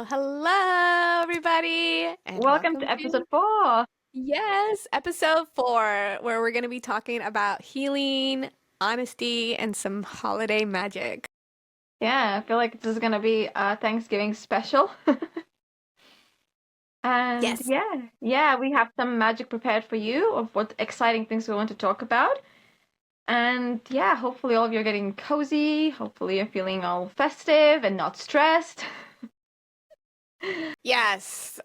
Hello, everybody, and Welcome welcome to to, episode 4. yes, episode 4, where we're going to be talking about healing, honesty, and some holiday magic. Yeah, I feel like this is gonna be a Thanksgiving special. And Yes. yeah, we have some magic prepared for you of what exciting things we want to talk about. And yeah, hopefully all of you are getting cozy. Hopefully you're feeling all festive and not stressed. Yes.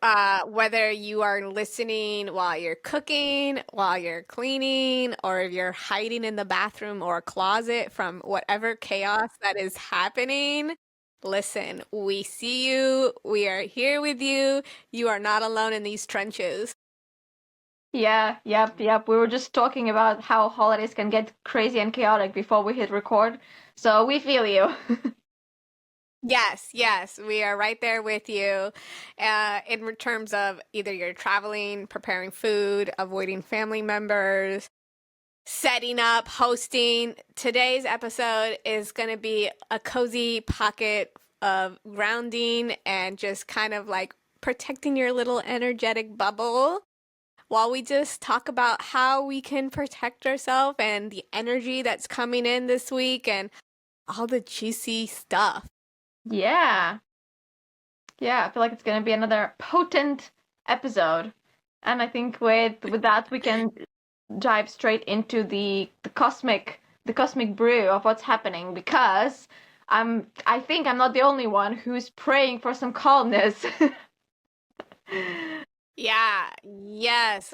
Whether you are listening while you're cooking, while you're cleaning, or if you're hiding in the bathroom or closet from whatever chaos that is happening, listen, we see you. We are here with you. You are not alone in these trenches. Yeah, yep. We were just talking about how holidays can get crazy and chaotic before we hit record. So we feel you. Yes, yes, we are right there with you. In terms of either you're traveling, preparing food, avoiding family members, setting up, hosting. Today's episode is going to be a cozy pocket of grounding and just kind of like protecting your little energetic bubble while we just talk about how we can protect ourselves and the energy that's coming in this week and all the juicy stuff. Yeah. Yeah, I feel like it's gonna be another potent episode. And I think with that we can dive straight into the cosmic brew of what's happening because I think I'm not the only one who's praying for some calmness. Yeah, yes,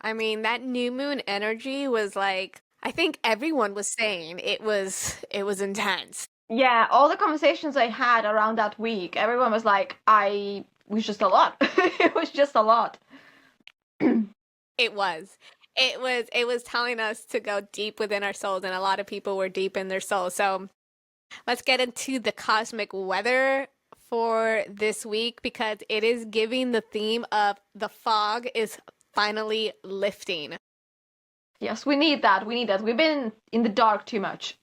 I mean, that new moon energy was like, I think everyone was saying it was intense. Yeah, all the conversations I had around that week, everyone was like, I was just a lot. It was just a lot. It was. It was telling us to go deep within our souls, and a lot of people were deep in their souls. So let's get into the cosmic weather for this week because it is giving the theme of the fog is finally lifting. Yes, we need that. We need that. We've been in the dark too much.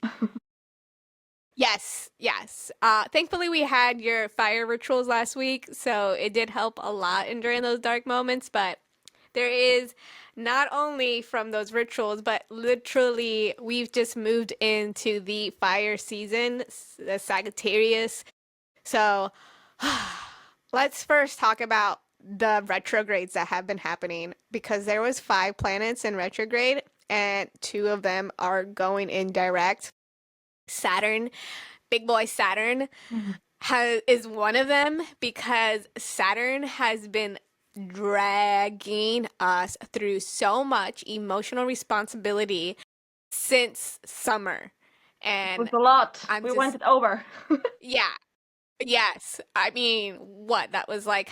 Yes, yes. Thankfully, we had your fire rituals last week, so it did help a lot in during those dark moments. But there is not only from those rituals, but literally, we've just moved into the fire season, the Sagittarius. So let's first talk about the retrogrades that have been happening because there was 5 planets in retrograde, and 2 of them are going in direct. Saturn, big boy Saturn, is one of them because Saturn has been dragging us through so much emotional responsibility since summer. It was And a lot. I'm We went just, it over. yeah, yes. I mean, what? That was like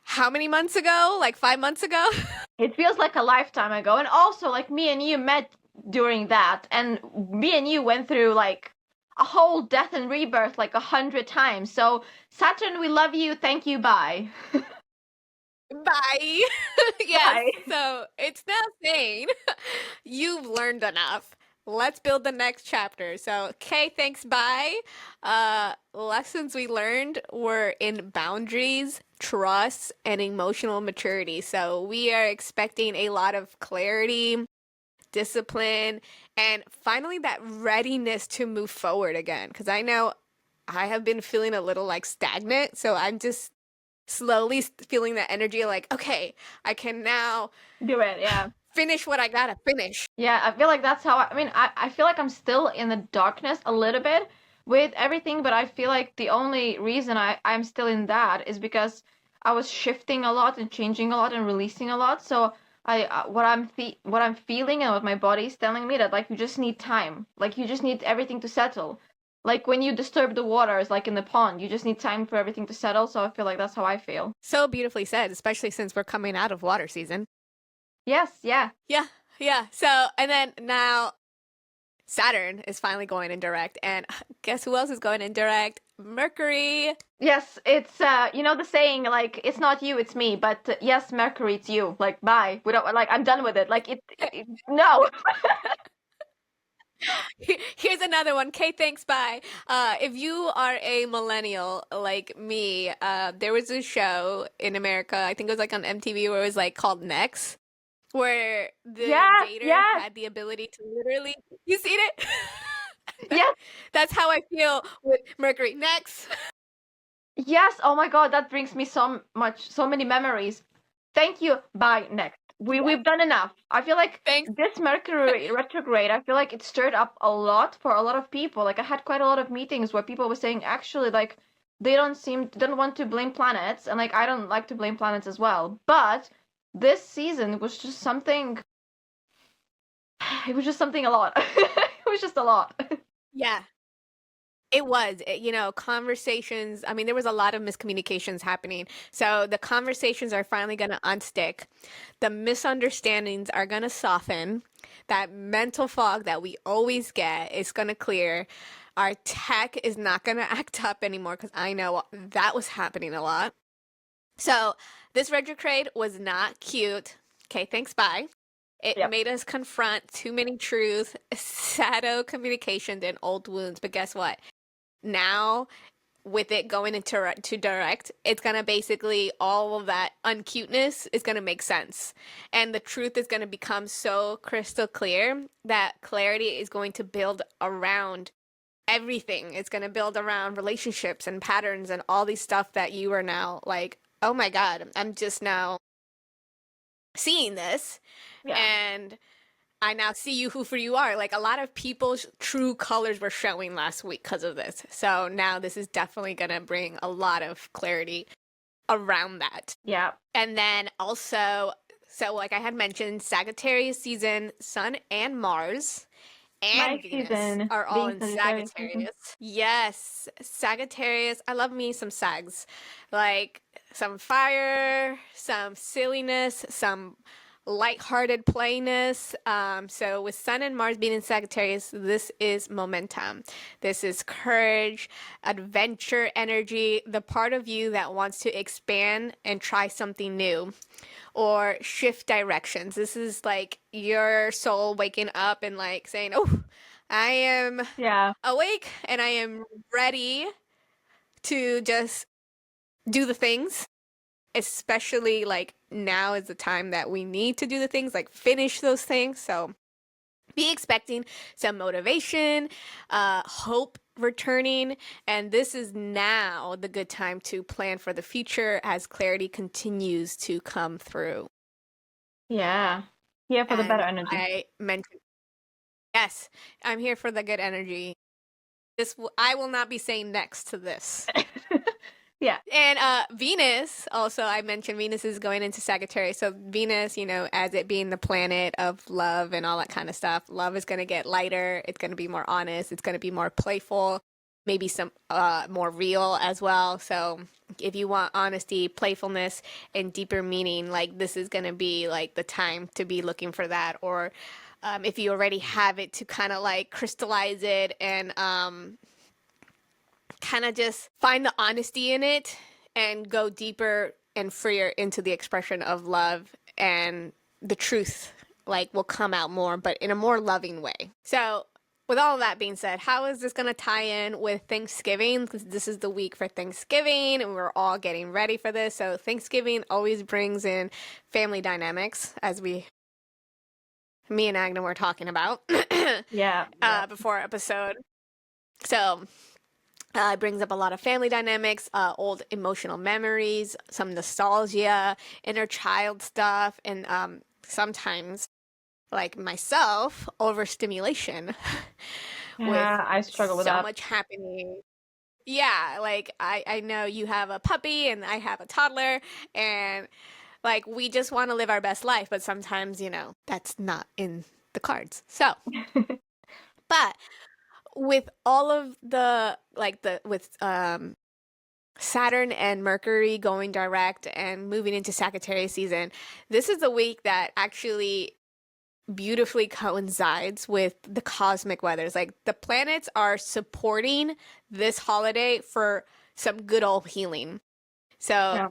how many months ago? Like 5 months ago? It feels like a lifetime ago. And also, like, me and you met during that, and me and you went through like a whole death and rebirth like 100 times. So, Saturn, we love you. Thank you. Bye. Bye. Yes. Bye. So it's now saying you've learned enough. Let's build the next chapter. So, okay, thanks, bye. Lessons we learned were in boundaries, trust, and emotional maturity. So we are expecting a lot of clarity, discipline, and finally that readiness to move forward again. Because I know I have been feeling a little like stagnant. So I'm just slowly feeling that energy like, okay, I can now Do it. Yeah. finish what I gotta finish. Yeah. I feel like that's how I mean, I feel like I'm still in the darkness a little bit with everything, but I feel like the only reason I'm still in that is because I was shifting a lot and changing a lot and releasing a lot. So what I'm feeling and what my body's telling me that like you just need time. Like you just need everything to settle. Like when you disturb the waters, like in the pond, you just need time for everything to settle. So I feel like that's how I feel. So beautifully said, especially since we're coming out of water season. Yes, yeah. Yeah, yeah. So, and then now Saturn is finally going in direct. And guess who else is going in direct? Mercury. Yes, it's you know the saying like it's not you, it's me, but yes, Mercury, it's you. Like bye. We don't like I'm done with it. Like no. Here's another one. Okay, thanks, bye. If you are a millennial like me, there was a show in America, I think it was like on MTV, where it was like called Next, where the Yes, dater yes, had the ability to literally, you seen it? yes, That's how I feel with Mercury. Next. yes. Oh my God, that brings me so many memories. Thank you. Bye. Next. Yeah, We've done enough. I feel like thanks. this Mercury retrograde, I feel like it stirred up a lot for a lot of people. Like I had quite a lot of meetings where people were saying actually like they don't want to blame planets, and like I don't like to blame planets as well. But this season was just something it was just something a lot. It was just a lot. Yeah. It was, conversations. I mean, there was a lot of miscommunications happening. So the conversations are finally going to unstick. The misunderstandings are going to soften. That mental fog that we always get is going to clear. Our tech is not going to act up anymore because I know that was happening a lot. So this retrograde was not cute. Okay, thanks, bye. It Yep. made us confront too many truths, shadow communications, and old wounds. But guess what? Now with it going into to direct, it's gonna basically all of that uncuteness is gonna make sense, and the truth is gonna become so crystal clear that clarity is going to build around everything. It's gonna build around relationships and patterns and all these stuff that you are now like, oh my God, I'm just now seeing this, Yeah. and I now see you who for you are. Like a lot of people's true colors were showing last week because of this. So now this is definitely going to bring a lot of clarity around that. Yeah. And then also, so like I had mentioned, Sagittarius season, Sun and Mars My and Venus season are all being in Sagittarius season. Sagittarius. Yes, Sagittarius. I love me some Sags. Like some fire, some silliness, some lighthearted playiness. So with Sun and Mars being in Sagittarius, this is momentum. This is courage, adventure energy, the part of you that wants to expand and try something new or shift directions. This is like your soul waking up and like saying, "Oh, I am Yeah. awake and I am ready to just do the things." Especially like now is the time that we need to do the things, like finish those things. So be expecting some motivation, hope returning, and this is now the good time to plan for the future as clarity continues to come through. Yeah. Here for the better And energy. I mentioned, yes, I'm here for the good energy. I will not be saying next to this. Yeah. And Venus, also, I mentioned Venus is going into Sagittarius. So, Venus, as it being the planet of love and all that kind of stuff, love is going to get lighter. It's going to be more honest. It's going to be more playful, maybe some more real as well. So, if you want honesty, playfulness, and deeper meaning, like this is going to be like the time to be looking for that. Or if you already have it, to kind of like crystallize it and kind of just find the honesty in it and go deeper and freer into the expression of love, and the truth like will come out more but in a more loving way. So with all of that being said, how is this going to tie in with Thanksgiving? Because this is the week for Thanksgiving and we're all getting ready for this. So Thanksgiving always brings in family dynamics, as me and Agna were talking about Yeah. Yeah. before episode. So it brings up a lot of family dynamics, old emotional memories, some nostalgia, inner child stuff, and sometimes, like myself, overstimulation with Yeah. I struggle with so that. much happening. Yeah, like I know you have a puppy and I have a toddler, and like we just want to live our best life, but sometimes, that's not in the cards. So, but with all of the like the with Saturn and Mercury going direct and moving into Sagittarius season, this is the week that actually beautifully coincides with the cosmic weathers. Like the planets are supporting this holiday for some good old healing. So Yeah.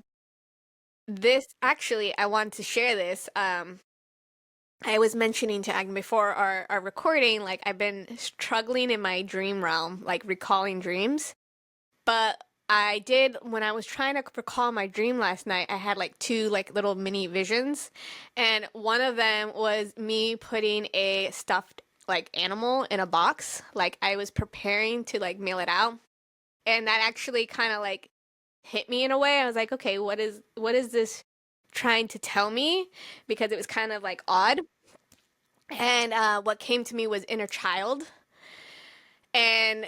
this actually, I want to share this. I was mentioning to Agnes before our recording, like I've been struggling in my dream realm, like recalling dreams. But I did when I was trying to recall my dream last night, I had like two like little mini visions. And one of them was me putting a stuffed like animal in a box. Like I was preparing to like mail it out. And that actually kind of like hit me in a way. I was like, okay, what is this trying to tell me? Because it was kind of like odd. And what came to me was inner child. And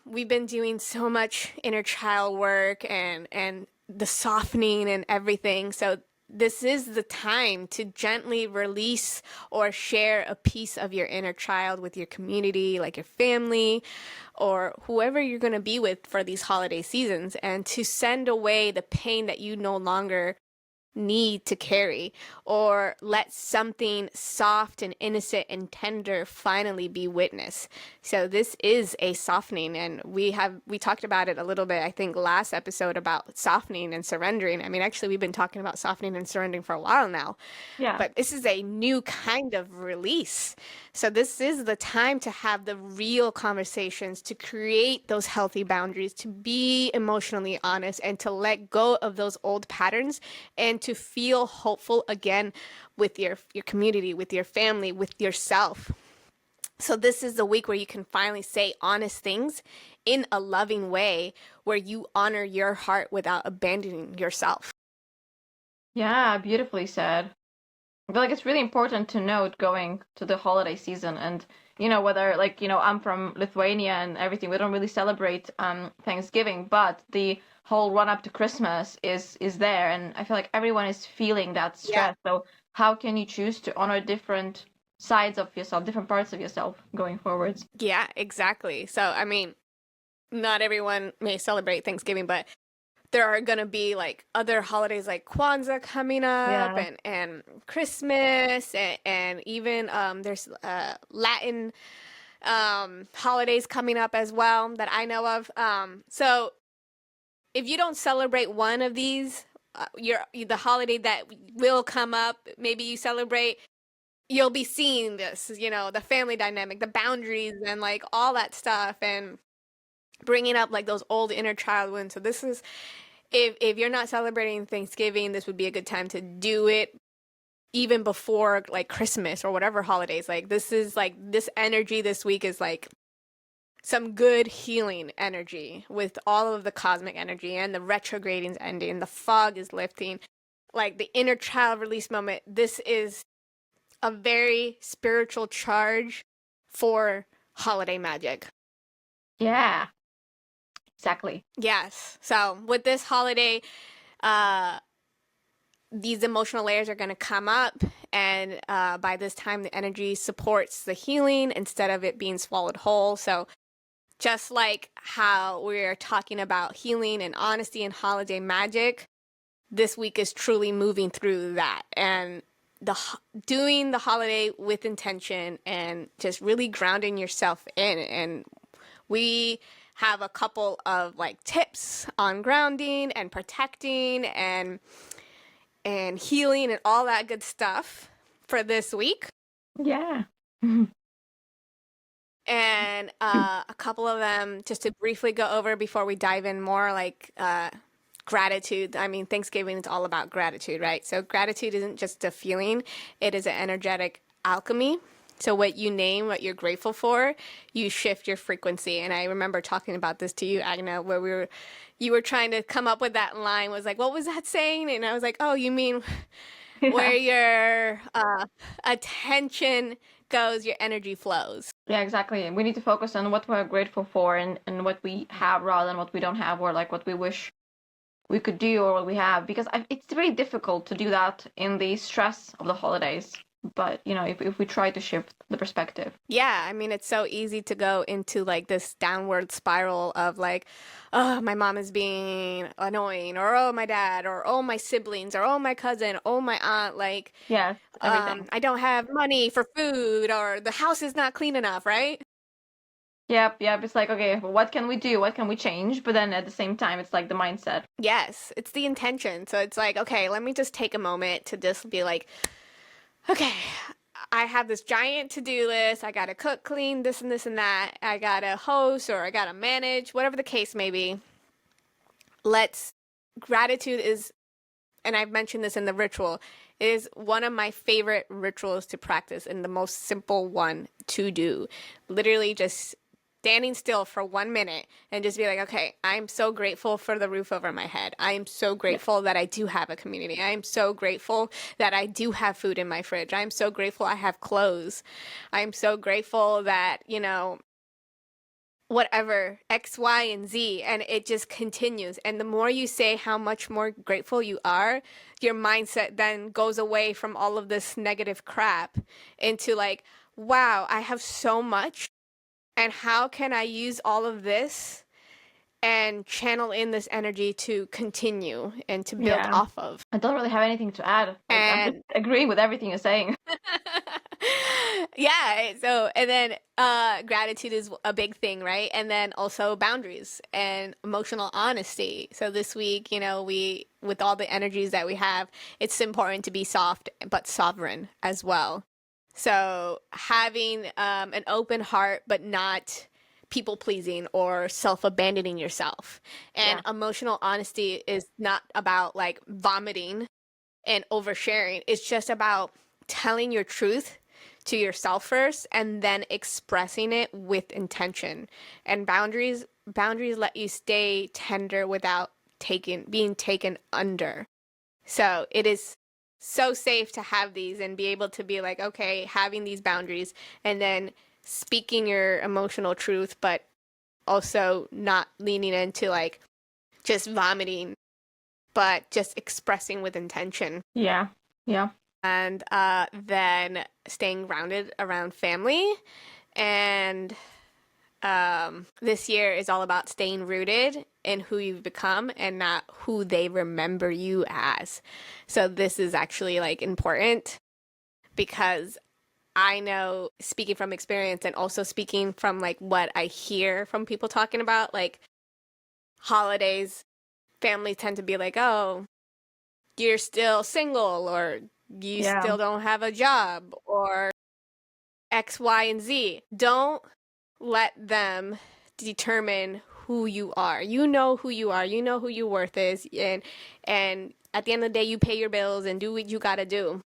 we've been doing so much inner child work and the softening and everything. So this is the time to gently release or share a piece of your inner child with your community, like your family or whoever you're going to be with for these holiday seasons, and to send away the pain that you no longer need to carry, or let something soft and innocent and tender finally be witnessed. So this is a softening, and we talked about it a little bit, I think, last episode about softening and surrendering. I mean, actually we've been talking about softening and surrendering for a while now, Yeah. but this is a new kind of release. So this is the time to have the real conversations, to create those healthy boundaries, to be emotionally honest, and to let go of those old patterns, and to feel hopeful again with your community, with your family, with yourself. So this is the week where you can finally say honest things in a loving way, where you honor your heart without abandoning yourself. Yeah, beautifully said. I feel like it's really important to note going to the holiday season, and whether, like, I'm from Lithuania and everything, we don't really celebrate Thanksgiving, but the whole run up to Christmas is there, and I feel like everyone is feeling that Yeah. stress. So how can you choose to honor different sides of yourself, different parts of yourself going forwards? Yeah, exactly. So, I mean, not everyone may celebrate Thanksgiving, but there are going to be like other holidays like Kwanzaa coming up, Yeah. and Christmas, and even there's Latin holidays coming up as well that I know of. So if you don't celebrate one of these, the holiday that will come up, maybe you celebrate, you'll be seeing this, the family dynamic, the boundaries, and like all that stuff, and bringing up like those old inner child wounds. So this is, if you're not celebrating Thanksgiving, this would be a good time to do it even before like Christmas or whatever holidays. Like this is like this energy this week is like some good healing energy, with all of the cosmic energy and the retrograding's ending, the fog is lifting, like the inner child release moment. This is a very spiritual charge for holiday magic. Yeah, exactly. Yes. So with this holiday, uh, these emotional layers are going to come up, and by this time, the energy supports the healing instead of it being swallowed whole. So just like how we're talking about healing and honesty and holiday magic, this week is truly moving through that, and the doing the holiday with intention and just really grounding yourself in. And we have a couple of like tips on grounding and protecting and healing and all that good stuff for this week. Yeah. And a couple of them just to briefly go over before we dive in more, like gratitude. I mean, Thanksgiving is all about gratitude, right? So gratitude isn't just a feeling, it is an energetic alchemy. So what you name, what you're grateful for, you shift your frequency. And I remember talking about this to you, Agna, where you were trying to come up with that line, was like, what was that saying? And I was like, oh, you mean where Yeah. your attention goes, your energy flows. Yeah, exactly. We need to focus on what we're grateful for, and what we have rather than what we don't have, or like what we wish we could do or what we have, because it's really difficult to do that in the stress of the holidays. But if we try to shift the perspective. Yeah, I mean, it's so easy to go into like this downward spiral of like, oh, my mom is being annoying, or oh, my dad, or oh, my siblings, or oh, my cousin, oh, my aunt, like, Yes, everything. I don't have money for food, or the house is not clean enough, right? Yep, yep. It's like, okay, but what can we do? What can we change? But then at the same time, it's like the mindset. Yes, it's the intention. So it's like, okay, let me just take a moment to just be like, okay, I have this giant to-do list. I gotta cook, clean, this and that. I gotta host or I gotta manage, whatever the case may be. Gratitude is, and I've mentioned this in the ritual, is one of my favorite rituals to practice and the most simple one to do. Literally just standing still for 1 minute and just be like, okay, I'm so grateful for the roof over my head. I am so Yeah. grateful that I do have a community. I am so grateful that I do have food in my fridge. I am so grateful I have clothes. I am so grateful that, whatever, X, Y, and Z, and it just continues. And the more you say how much more grateful you are, your mindset then goes away from all of this negative crap into like, wow, I have so much, and how can I use all of this and channel in this energy to continue and to build Yeah. off of. I don't really have anything to add. Like, I'm just And agreeing with everything you're saying. yeah, so and then gratitude is a big thing, right? And then also boundaries and emotional honesty. So this week, we with all the energies that we have, it's important to be soft but sovereign as well. So having an open heart but not people pleasing or self abandoning yourself. And Yeah. emotional honesty is not about like vomiting and oversharing. It's just about telling your truth to yourself first and then expressing it with intention. And boundaries let you stay tender without being taken under. So it is so safe to have these and be able to be like, okay, having these boundaries and then speaking your emotional truth, but also not leaning into like just vomiting, but just expressing with intention. Yeah. Yeah. And then staying grounded around family. And this year is all about staying rooted in who you've become and not who they remember you as. So this is actually like important because I know, speaking from experience and also speaking from like what I hear from people talking about, like holidays, families tend to be like, oh, you're still single or you Yeah. still don't have a job or X, Y, and Z. Don't let them determine who you are. You know who you are. You know who your worth is, and at the end of the day, you pay your bills and do what you got to do.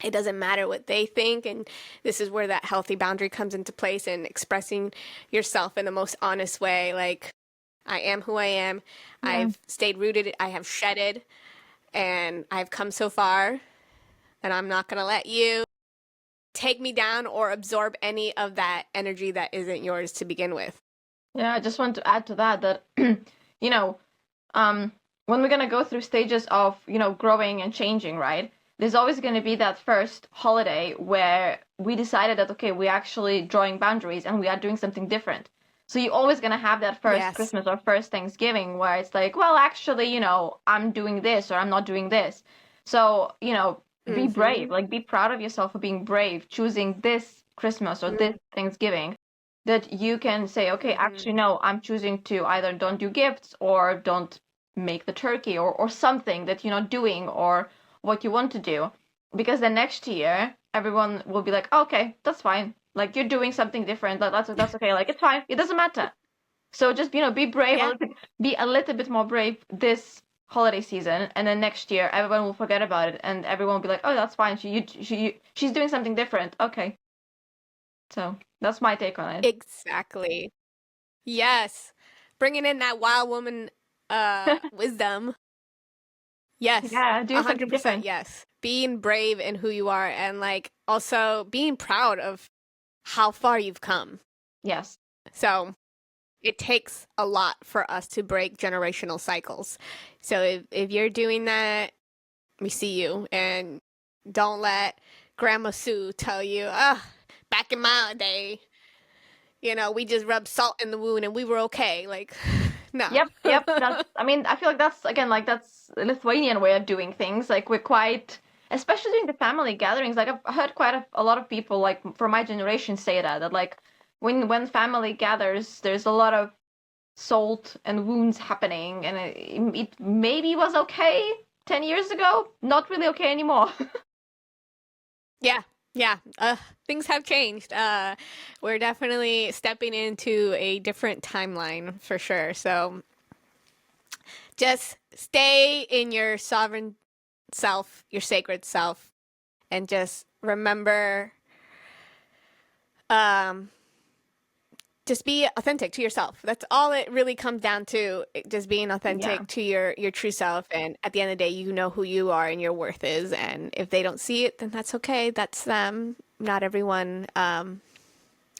It doesn't matter what they think, and this is where that healthy boundary comes into place and expressing yourself in the most honest way. Like, I am who I am. Yeah. I've stayed rooted. I have shedded, and I've come so far, and I'm not gonna let you take me down or absorb any of that energy that isn't yours to begin with. Yeah. I just want to add to that, you know, when we're gonna go through stages of, growing and changing, right? There's always gonna be that first holiday where we decided that, okay, we're actually drawing boundaries and we are doing something different. So you're always gonna have that first Yes. Christmas or first Thanksgiving where it's like, well, actually, I'm doing this or I'm not doing this. So, be brave, Mm-hmm. like be proud of yourself for being brave, choosing this Christmas or this Thanksgiving that you can say, okay, Mm-hmm. actually, no, I'm choosing to either don't do gifts or don't make the turkey or something that you're not doing or what you want to do. Because then next year, everyone will be like, okay, that's fine. Like you're doing something different. That's okay. Like it's fine. It doesn't matter. So just, be brave, Yeah. be a little bit more brave this holiday season, and then next year everyone will forget about it, and everyone will be like, oh, that's fine. She's doing something different. Okay. So that's my take on it. Exactly. Yes. Bringing in that wild woman wisdom. Yes. Yeah, do something 100% different. yes. Being brave in who you are and like also being proud of how far you've come. Yes. So it takes a lot for us to break generational cycles. So if you're doing that, we see you. And don't let Grandma Sue tell you, back in my day, we just rubbed salt in the wound and we were okay. Like, nah. Yep, yep. I mean, I feel like that's again like that's a Lithuanian way of doing things. Like we're quite, especially during the family gatherings. Like I've heard quite a lot of people like from my generation say that like when family gathers, there's a lot of salt and wounds happening, and it maybe was okay 10 years ago, not really okay anymore. Yeah. Yeah, things have changed. We're definitely stepping into a different timeline for sure. So just stay in your sovereign self, your sacred self, and just remember, um, just be authentic to yourself. That's all it really comes down to. Just being Yeah. authentic to your true self. And at the end of the day, you know who you are and your worth is. And if they don't see it, then that's okay. That's them. Not everyone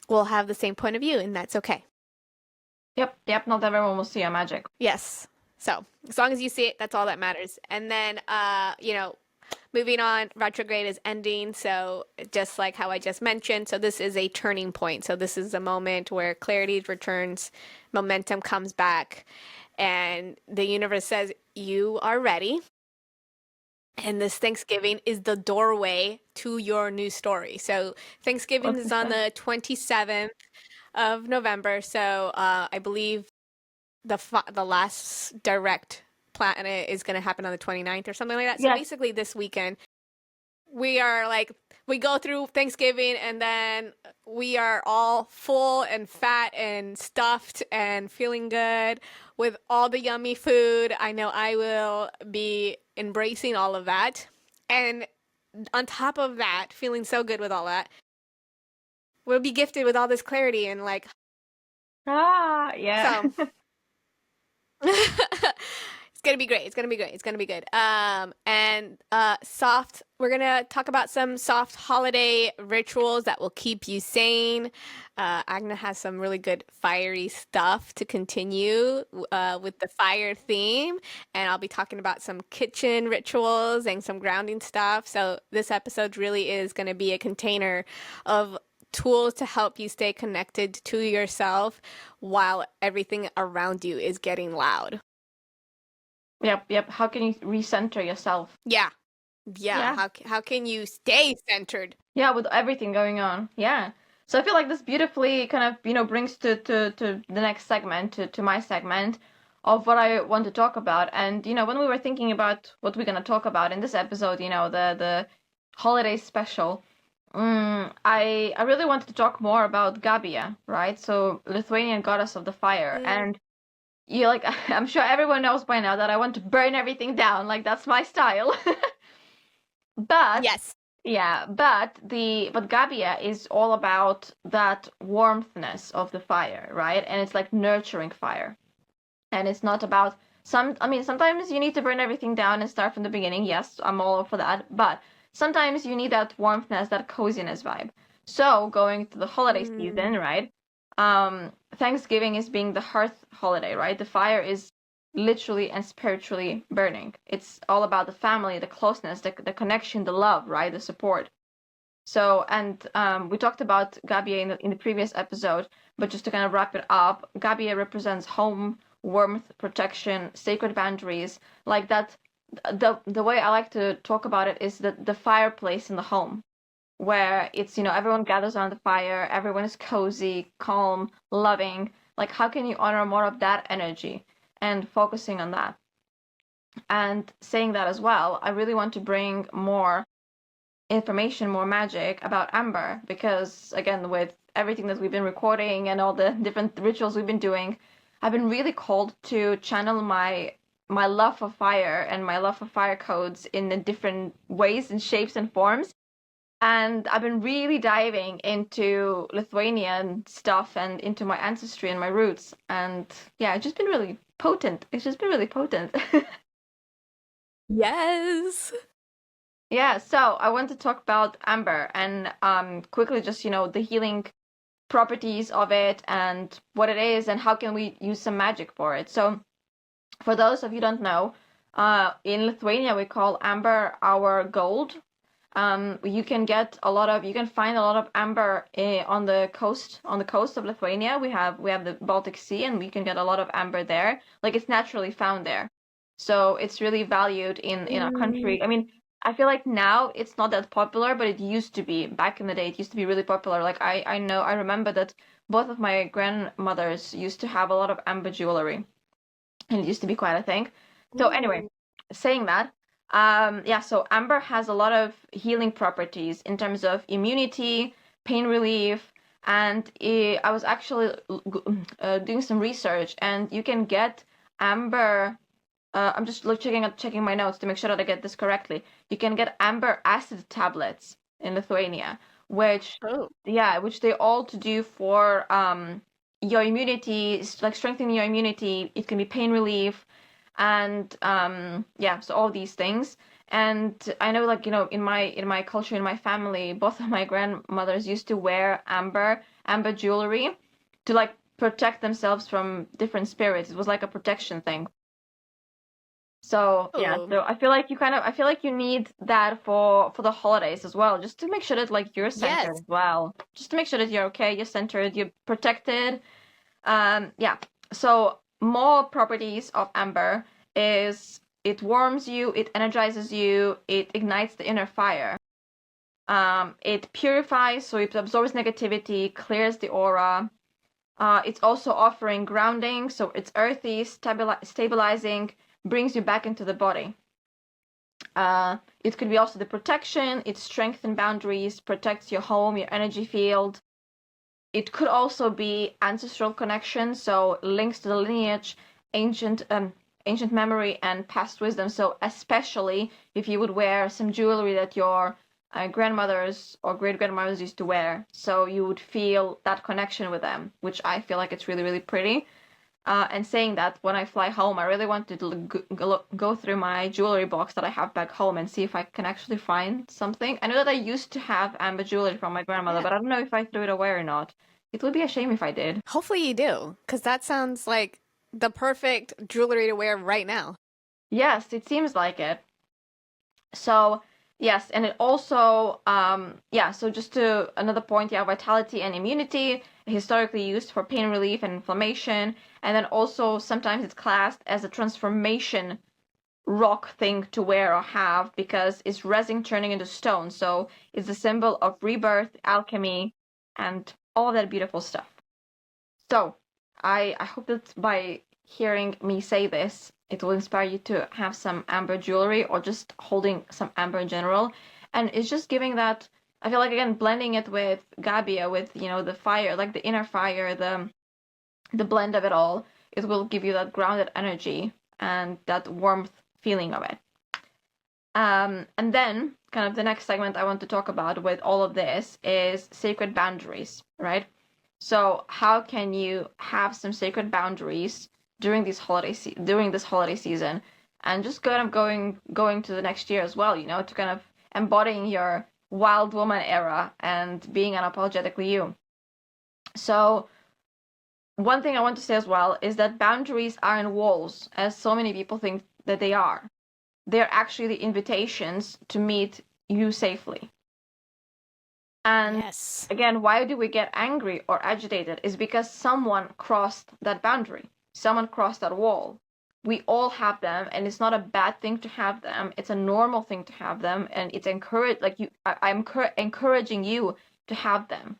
will have the same point of view, and that's okay. Yep, yep, not everyone will see your magic. Yes. So as long as you see it, that's all that matters. And then, moving on, retrograde is ending. So just like how I just mentioned, so this is a turning point. So this is a moment where clarity returns, momentum comes back, and the universe says, you are ready. And this Thanksgiving is the doorway to your new story. So Thanksgiving What's is this on then? the 27th of November. So I believe the last direct planet is going to happen on the 29th or something like that. So Yes. basically this weekend we are like we go through Thanksgiving and then we are all full and fat and stuffed and feeling good with all the yummy food. I know I will be embracing all of that. And on top of that, feeling so good with all that, we'll be gifted with all this clarity and like Ah, yeah. so it's gonna be great. It's gonna be great. It's gonna be good. And soft. We're gonna talk about some soft holiday rituals that will keep you sane. Agna has some really good fiery stuff to continue with the fire theme, and I'll be talking about some kitchen rituals and some grounding stuff. So this episode really is gonna be a container of tools to help you stay connected to yourself while everything around you is getting loud. Yep, yep. How can you recenter yourself? Yeah. Yeah. Yeah. How can you stay centered? Yeah, with everything going on. Yeah. So I feel like this beautifully kind of, brings to the next segment, to my segment of what I want to talk about. And, when we were thinking about what we're going to talk about in this episode, the holiday special, I really wanted to talk more about Gabia, right? So Lithuanian goddess of the fire. Mm, And you like, I'm sure everyone knows by now that I want to burn everything down. Like that's my style. But yes. yeah, but Gabia is all about that warmthness of the fire, right? And it's like nurturing fire. And it's not about I mean, sometimes you need to burn everything down and start from the beginning. Yes, I'm all for that. But sometimes you need that warmthness, that coziness vibe. So going to the holiday Mm, season, right? Thanksgiving is being the hearth holiday, right? The fire is literally and spiritually burning. It's all about the family, the closeness, the connection, the love, right? The support. So, and we talked about Gabia in the previous episode, but just to kind of wrap it up, Gabia represents home, warmth, protection, sacred boundaries, like that. The way I like to talk about it is the fireplace in the home, where it's everyone gathers around the fire, everyone is cozy, calm, loving. Like, how can you honor more of that energy and focusing on that? And saying that as well, I really want to bring more information, more magic about Amber because, again, with everything that we've been recording and all the different rituals we've been doing, I've been really called to channel my love for fire and my love for fire codes in different ways and shapes and forms. And I've been really diving into Lithuanian stuff and into my ancestry and my roots. And yeah, it's just been really potent. It's just been really potent. yes. Yeah, so I want to talk about amber and quickly just, the healing properties of it and what it is and how can we use some magic for it. So for those of you who don't know, in Lithuania we call amber our gold. You can find a lot of amber on the coast of Lithuania. We have the Baltic Sea and we can get a lot of amber there. Like it's naturally found there. So it's really valued in our Mm, country. I mean, I feel like now it's not that popular, but it used to be. Back in the day, it used to be really popular. Like I remember that both of my grandmothers used to have a lot of amber jewelry, and it used to be quite a thing. So anyway, mm, saying that. Yeah, so amber has a lot of healing properties in terms of immunity, pain relief, and I was actually doing some research, and you can get amber. I'm just checking my notes to make sure that I get this correctly. You can get amber acid tablets in Lithuania, which Oh. yeah, which they all to do for your immunity, like strengthening your immunity. It can be pain relief, and yeah, so all these things. And I know, like, in my culture, in my family, both of my grandmothers used to wear amber jewelry to like protect themselves from different spirits. It was like a protection thing. So yeah, Oh. so I feel like you need that for the holidays as well, just to make sure that like you're centered Yes. as well. Just to make sure that you're okay, you're centered, you're protected. Yeah. So more properties of amber is it warms you, it energizes you, it ignites the inner fire. It purifies, so it absorbs negativity, clears the aura. It's also offering grounding, so it's earthy, stabilizing, brings you back into the body. It could be also the protection, it strengthens boundaries, protects your home, your energy field. It could also be ancestral connection, so links to the lineage, ancient ancient memory, and past wisdom. So especially if you would wear some jewelry that your grandmothers or great grandmothers used to wear, so you would feel that connection with them, which I feel like it's really, really pretty. And saying that, when I fly home, I really want to go through my jewelry box that I have back home and see if I can actually find something. I know that I used to have amber jewelry from my grandmother, Yeah. but I don't know if I threw it away or not. It would be a shame if I did. Hopefully you do, because that sounds like the perfect jewelry to wear right now. Yes, it seems like it. So, yes, and it also, yeah, so just to another point, yeah, vitality and immunity, historically used for pain relief and inflammation. And then also sometimes it's classed as a transformation rock thing to wear or have because it's resin turning into stone. So it's a symbol of rebirth, alchemy, and all that beautiful stuff. So I hope that by hearing me say this, it will inspire you to have some amber jewelry or just holding some amber in general. And it's just giving that, I feel like, again, blending it with Gabia, with, the fire, like the inner fire, the blend of it all, it will give you that grounded energy and that warmth feeling of it. And then, kind of the next segment I want to talk about with all of this is sacred boundaries, right? So, how can you have some sacred boundaries during during this holiday season, and just kind of going to the next year as well, to kind of embodying your wild woman era and being unapologetically you. So, one thing I want to say as well is that boundaries aren't walls, as so many people think that they are. They're actually the invitations to meet you safely. And Yes. again, why do we get angry or agitated? Is because someone crossed that boundary. Someone crossed that wall. We all have them, and it's not a bad thing to have them. It's a normal thing to have them, and it's encouraged. Like I'm encouraging you to have them.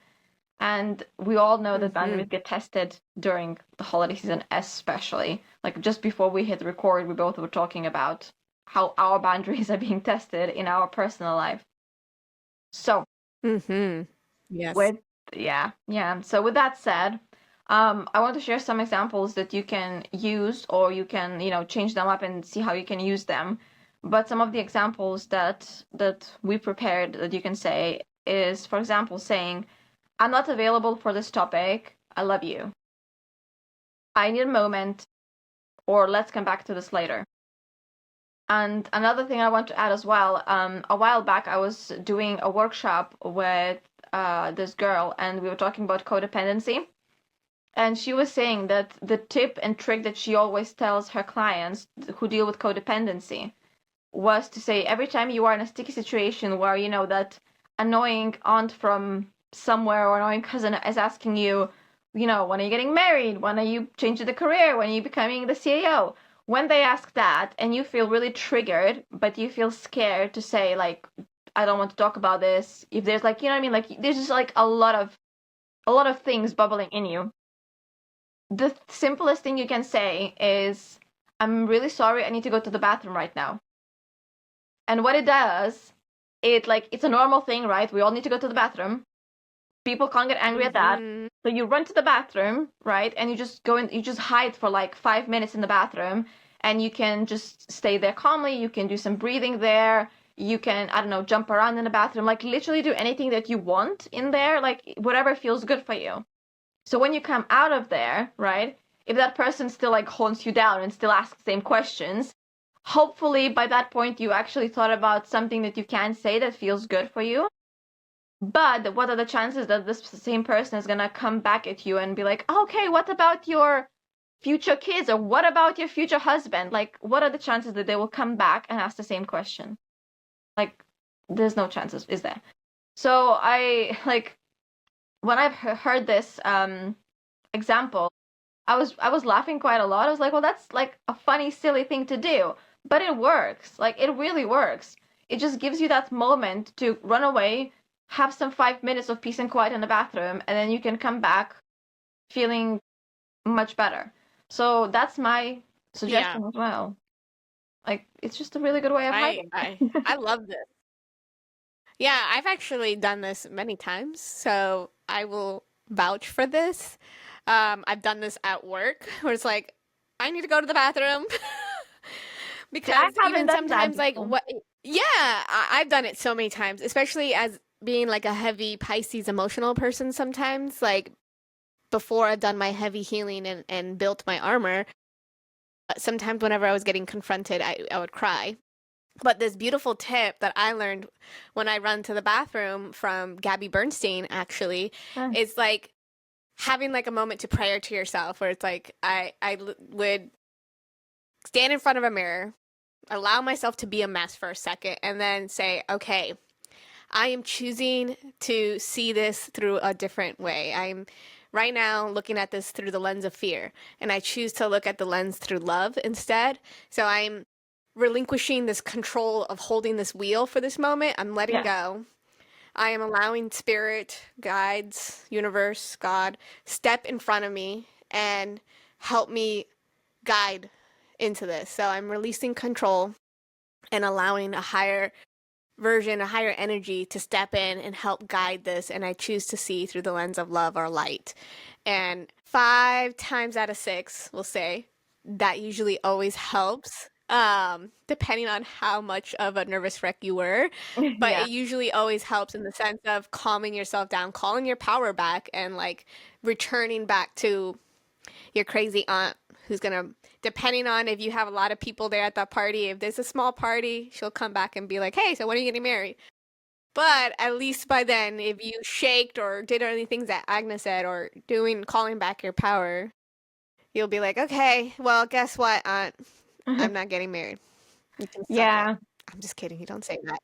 And we all know that Mm-hmm. boundaries get tested during the holiday season, especially. Like just before we hit record, we both were talking about how our boundaries are being tested in our personal life. So, Mm-hmm. Yes. with yeah, yeah. So with that said, I want to share some examples that you can use, or you can, change them up and see how you can use them. But some of the examples that we prepared that you can say is, for example, saying, "I'm not available for this topic. I love you. I need a moment," or "Let's come back to this later." And another thing I want to add as well, a while back I was doing a workshop with this girl, and we were talking about codependency. And she was saying that the tip and trick that she always tells her clients who deal with codependency was to say, every time you are in a sticky situation where that annoying aunt from somewhere or annoying cousin is asking you, when are you getting married? When are you changing the career? When are you becoming the CEO? When they ask that and you feel really triggered, but you feel scared to say, like, I don't want to talk about this. If there's, like, what I mean? Like, there's just like a lot of things bubbling in you. The simplest thing you can say is, "I'm really sorry, I need to go to the bathroom right now." And what it does, it's a normal thing, right? We all need to go to the bathroom. People can't get angry at that. Mm-hmm. So you run to the bathroom, right? And you just go in, you just hide for like 5 minutes in the bathroom, and you can just stay there calmly. You can do some breathing there. You can, I don't know, jump around in the bathroom, like literally do anything that you want in there, like whatever feels good for you. So when you come out of there, right? If that person still like haunts you down and still asks the same questions, hopefully by that point you actually thought about something that you can say that feels good for you. But what are the chances that this same person is gonna come back at you and be like, okay, what about your future kids, or what about your future husband? Like, what are the chances that they will come back and ask the same question? Like, there's no chances, is there? So I like when I've heard this example, I was laughing quite a lot. I was like, well, that's like a funny, silly thing to do, but it works. Like, it really works. It just gives you that moment to run away, have some 5 minutes of peace and quiet in the bathroom, and then you can come back feeling much better. So that's my Yeah, suggestion as well. Like, it's just a really good way of I hiding. I I love this. Yeah, I've actually done this many times, so I will vouch for this. I've done this at work where it's like, I need to go to the bathroom. See, I Because haven't even done that sometimes, like, before. what, yeah, I've done it so many times, especially as being like a heavy Pisces emotional person sometimes. Like, before I've done my heavy healing and built my armor, sometimes whenever I was getting confronted, I would cry. But this beautiful tip that I learned when I run to the bathroom from Gabby Bernstein actually Huh. is like having like a moment to prayer to yourself where it's like would stand in front of a mirror, allow myself to be a mess for a second, and then say, okay, I am choosing to see this through a different way. I'm right now looking at this through the lens of fear, and I choose to look at the lens through love instead. So I'm relinquishing this control of holding this wheel for this moment. I'm letting Yeah. go. I am allowing spirit, guides, universe, God, step in front of me and help me guide into this. So I'm releasing control and allowing a higher version, a higher energy to step in and help guide this. And I choose to see through the lens of love or light. And 5 times out of 6, we'll say, that usually always helps, depending on how much of a nervous wreck you were. But Yeah. it usually always helps in the sense of calming yourself down, calling your power back, and like returning back to your crazy aunt who's gonna, depending on if you have a lot of people there at that party, if there's a small party, she'll come back and be like, hey, so when are you getting married? But at least by then, if you shaked or did any things that Agnes said or calling back your power, you'll be like, okay, well, guess what, aunt? I'm not getting married. You can suck it. Yeah. I'm just kidding. You don't say that.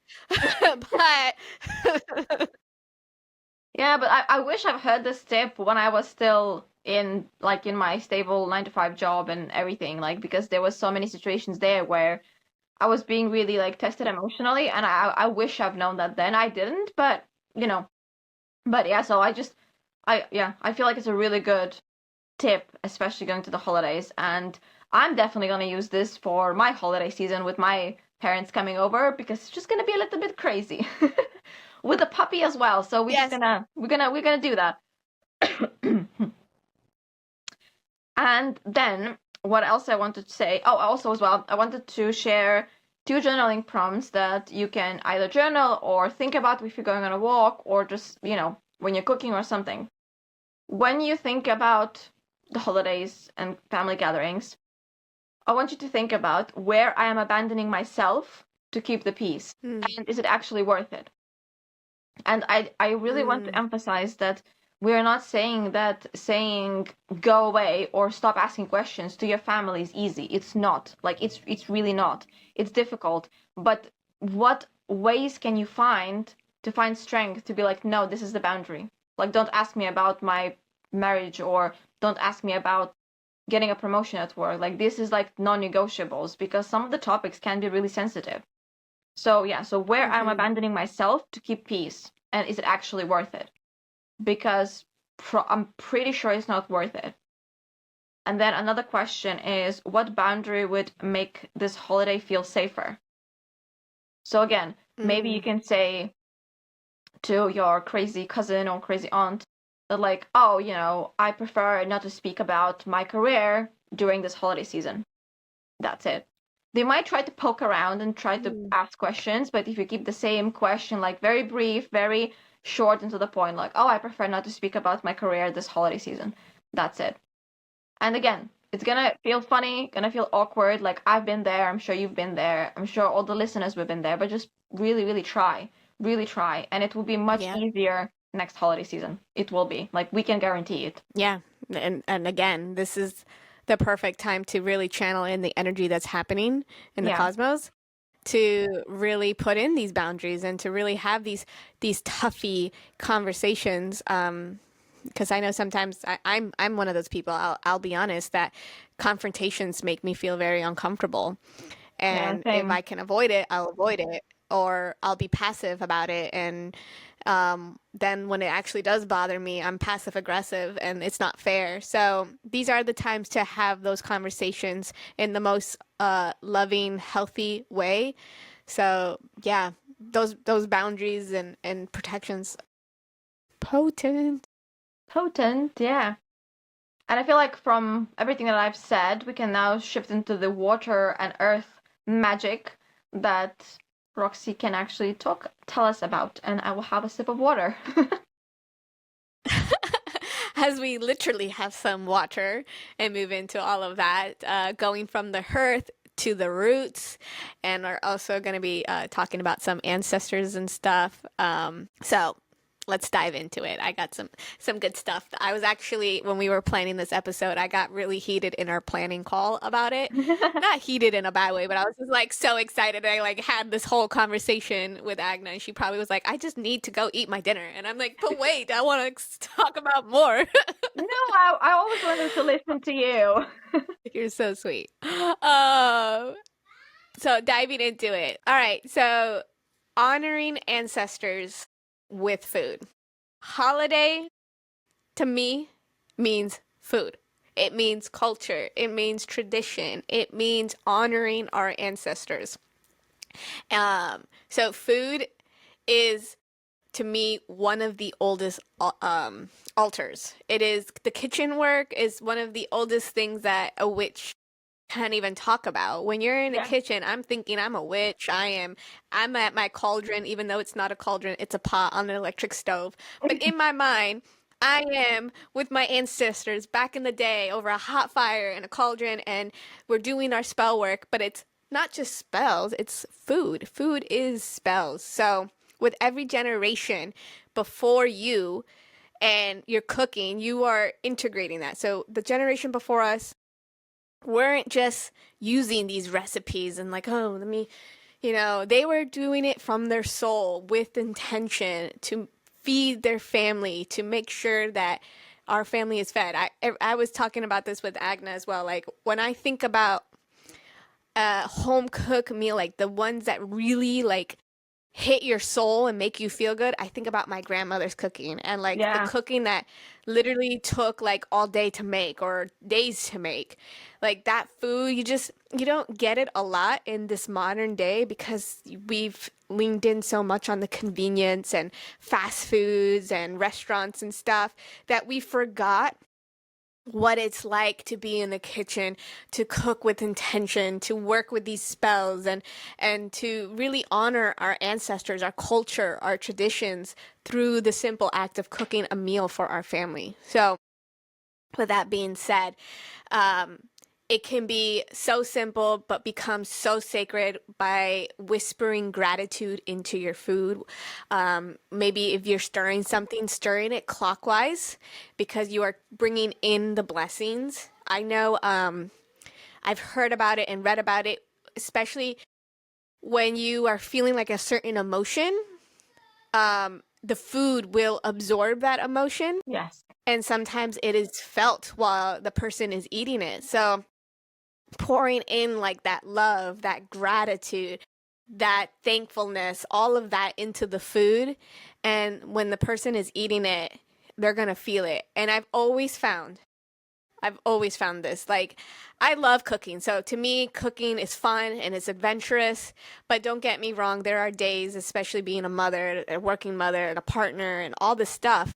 But Yeah, but I wish I've heard this tip when I was still in my stable 9 to 5 job and everything, like because there was so many situations there where I was being really like tested emotionally, and I wish I've known that then. I didn't, but you know, but yeah, so I feel like it's a really good tip, especially going to the holidays, and I'm definitely gonna use this for my holiday season with my parents coming over because it's just gonna be a little bit crazy. With a puppy as well. So we're just yes. gonna we're gonna do that. And then what else I wanted to say? Oh, also as well, I wanted to share 2 journaling prompts that you can either journal or think about if you're going on a walk or just, when you're cooking or something. When you think about the holidays and family gatherings, I want you to think about where I am abandoning myself to keep the peace. Mm, And is it actually worth it? And I really want to mm, emphasize that we're not saying that saying go away or stop asking questions to your family is easy. It's not. Like it's really not. It's difficult. But what ways can you find to find strength to be like, no, this is the boundary. Like don't ask me about my marriage or don't ask me about getting a promotion at work. Like this is like non-negotiables because some of the topics can be really sensitive. So yeah, so where I'm mm-hmm. abandoning myself to keep peace, and is it actually worth it? Because I'm pretty sure it's not worth it. And then another question is, what boundary would make this holiday feel safer? So again, maybe you Mm. can say to your crazy cousin or crazy aunt that like, oh, I prefer not to speak about my career during this holiday season. That's it. They might try to poke around and try to Mm. ask questions, but if you keep the same question, like very brief, very short and to the point, like, oh, I prefer not to speak about my career this holiday season. That's it. And again, it's gonna feel funny, gonna feel awkward. Like I've been there, I'm sure you've been there, I'm sure all the listeners have been there, but just really, really try, and it will be much Yeah. easier next holiday season. It will be. Like we can guarantee it. Yeah. And again, this is the perfect time to really channel in the energy that's happening in the Yeah. cosmos, to really put in these boundaries and to really have these toughy conversations. Because I know sometimes I'm one of those people. I'll be honest that confrontations make me feel very uncomfortable, Yeah, and if same. I can avoid it, I'll avoid it, or I'll be passive about it. And then when it actually does bother me, I'm passive aggressive, and it's not fair. So these are the times to have those conversations in the most loving, healthy way. So yeah, those boundaries and protections, potent. Potent, yeah. And I feel like from everything that I've said, we can now shift into the water and earth magic that Roxy can actually tell us about, and I will have a sip of water. As we literally have some water and move into all of that, going from the hearth to the roots, and are also going to be talking about some ancestors and stuff. So let's dive into it. I got some good stuff. I was actually, when we were planning this episode, I got really heated in our planning call about it. Not heated in a bad way, but I was just like so excited. I like had this whole conversation with Agna, and she probably was like, "I just need to go eat my dinner," and I'm like, "But wait, I want to talk about more." I always wanted to listen to you. You're so sweet. Um, so diving into it. All right, so honoring ancestors with food. Holiday to me means food. It means culture. It means tradition. It means honoring our ancestors. So food is to me one of the oldest altars. It is the kitchen work is one of the oldest things that a witch can't even talk about. When you're in the Yeah. kitchen, I'm thinking I'm a witch. I'm at my cauldron, even though it's not a cauldron, it's a pot on an electric stove. But in my mind, I am with my ancestors back in the day over a hot fire and a cauldron, and we're doing our spell work, but it's not just spells, it's food. Food is spells. So with every generation before you and you're cooking, you are integrating that. So the generation before us weren't just using these recipes and like, oh, let me, they were doing it from their soul with intention to feed their family, to make sure that our family is fed. I was talking about this with Agna as well. Like when I think about a home cook meal, like the ones that really like hit your soul and make you feel good, I think about my grandmother's cooking and like the Yeah. cooking that literally took like all day to make or days to make. Like that food, you don't get it a lot in this modern day because we've leaned in so much on the convenience and fast foods and restaurants and stuff that we forgot what it's like to be in the kitchen, to cook with intention, to work with these spells and to really honor our ancestors, our culture, our traditions through the simple act of cooking a meal for our family. So, with that being said, um, it can be so simple but become so sacred by whispering gratitude into your food. Maybe if you're stirring something, stirring it clockwise because you are bringing in the blessings. I know I've heard about it and read about it, especially when you are feeling like a certain emotion. The food will absorb that emotion, Yes. and sometimes it is felt while the person is eating it. So pouring in like that love, that gratitude, that thankfulness, all of that into the food. And when the person is eating it, they're going to feel it. And I've always found I've always found this. Like, I love cooking. So to me, cooking is fun and it's adventurous. But don't get me wrong, there are days, especially being a mother, a working mother, and a partner, and all this stuff,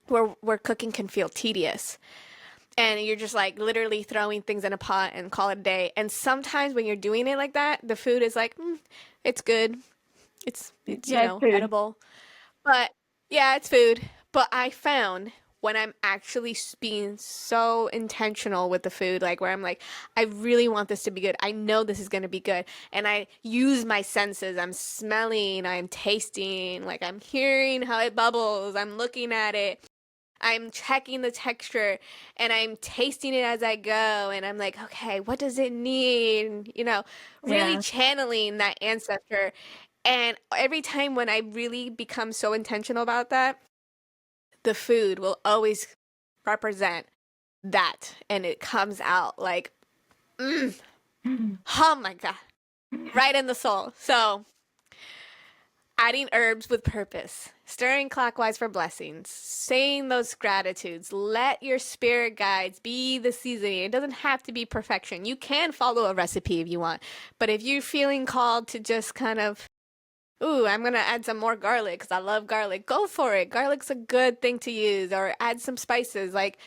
where cooking can feel tedious. And you're just like literally throwing things in a pot and call it a day. And sometimes when you're doing it like that, the food is like, it's good. It's Yeah, it's food. edible. But yeah, it's food. But I found when I'm actually being so intentional with the food, like where I'm like, I really want this to be good. I know this is going to be good. And I use my senses. I'm smelling, I'm tasting, like I'm hearing how it bubbles, I'm looking at it. I'm checking the texture and I'm tasting it as I go. And I'm like, okay, what does it need? Really Yeah. channeling that ancestor. And every time when I really become so intentional about that, the food will always represent that. And it comes out like, mm, oh my God, right in the soul. So, adding herbs with purpose, stirring clockwise for blessings, saying those gratitudes. Let your spirit guides be the seasoning. It doesn't have to be perfection. You can follow a recipe if you want. But if you're feeling called to just kind of, ooh, I'm going to add some more garlic because I love garlic, go for it. Garlic's a good thing to use. Or add some spices. Like,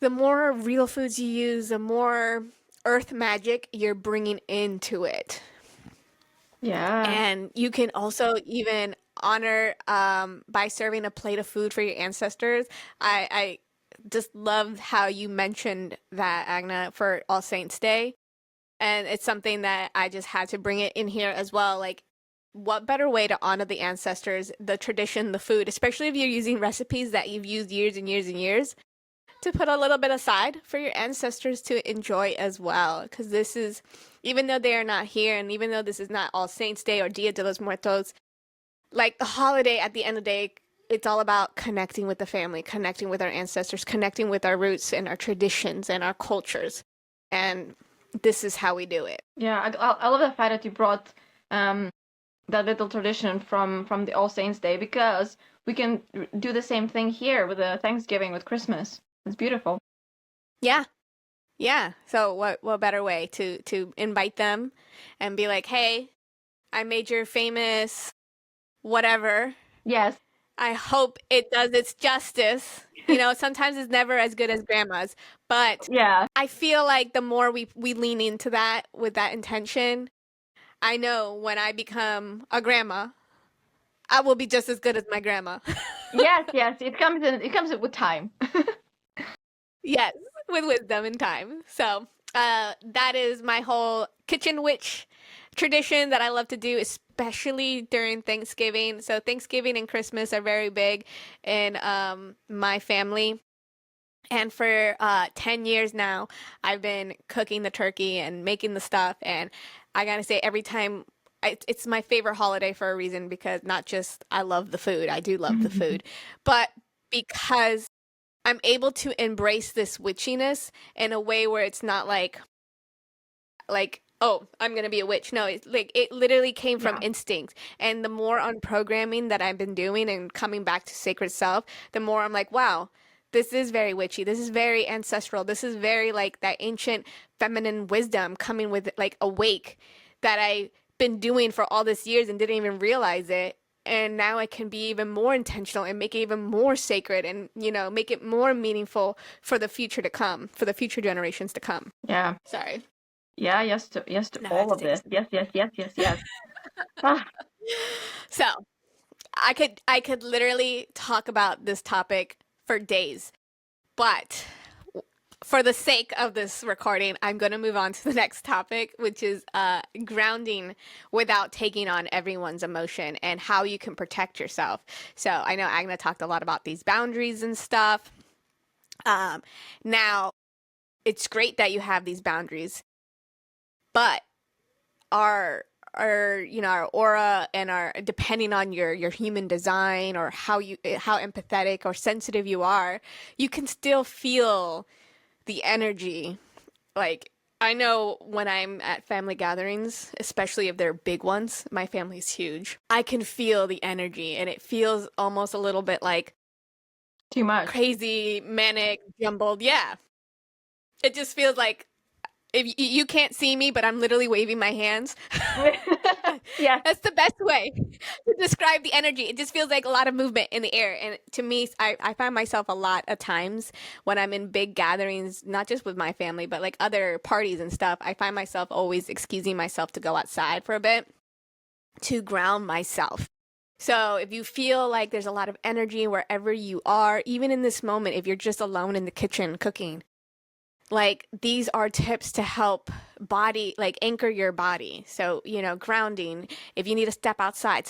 the more real foods you use, the more earth magic you're bringing into it. Yeah. And you can also even honor by serving a plate of food for your ancestors. I just love how you mentioned that, Agna, for All Saints Day. And it's something that I just had to bring it in here as well. Like, what better way to honor the ancestors, the tradition, the food, especially if you're using recipes that you've used years and years and years, to put a little bit aside for your ancestors to enjoy as well. Because this is, even though they are not here, and even though this is not All Saints Day or Dia de los Muertos, like the holiday at the end of the day, it's all about connecting with the family, connecting with our ancestors, connecting with our roots and our traditions and our cultures. And this is how we do it. Yeah, I love the fact that you brought that little tradition from the All Saints Day, because we can do the same thing here with the Thanksgiving, with Christmas. It's beautiful. Yeah. Yeah. So what better way to invite them and be like, "Hey, I made your famous whatever. Yes. I hope it does its justice." Sometimes it's never as good as grandma's, but Yeah. I feel like the more we lean into that with that intention, I know when I become a grandma, I will be just as good as my grandma. Yes, yes. It comes in with time. Yes, with wisdom and time. So, that is my whole kitchen witch tradition that I love to do, especially during Thanksgiving. So, Thanksgiving and Christmas are very big in my family. And for 10 years now, I've been cooking the turkey and making the stuff. And I gotta say, every time, it's my favorite holiday for a reason, because not just I love the food, I do love the food, but because I'm able to embrace this witchiness in a way where it's not like, oh, I'm gonna be a witch. No, it's like it literally came from Yeah. instinct. And the more unprogramming that I've been doing and coming back to sacred self, the more I'm like, wow, this is very witchy. This is very ancestral. This is very like that ancient feminine wisdom coming with like awake that I've been doing for all this years and didn't even realize it. And now I can be even more intentional and make it even more sacred and, make it more meaningful for the future to come, for the future generations to come. Yeah. Sorry. Yeah, yes to Now I have all to of take a this. sip. Yes, yes, yes, yes, yes. Ah, So I could literally talk about this topic for days, but for the sake of this recording, I'm going to move on to the next topic, which is grounding without taking on everyone's emotion and how you can protect yourself. So I know Agna talked a lot about these boundaries and stuff. Now, it's great that you have these boundaries, but our aura and our, depending on your human design or how empathetic or sensitive you are, you can still feel the energy. Like, I know when I'm at family gatherings, especially if they're big ones, my family's huge, I can feel the energy and it feels almost a little bit like Too much. crazy, manic, jumbled. Yeah. It just feels like if you can't see me, but I'm literally waving my hands. Yeah. That's the best way to describe the energy. It just feels like a lot of movement in the air. And to me, I find myself a lot of times when I'm in big gatherings, not just with my family, but like other parties and stuff, I find myself always excusing myself to go outside for a bit to ground myself. So if you feel like there's a lot of energy wherever you are, even in this moment, if you're just alone in the kitchen cooking, like these are tips to help body, like anchor your body. So, grounding. If you need to step outside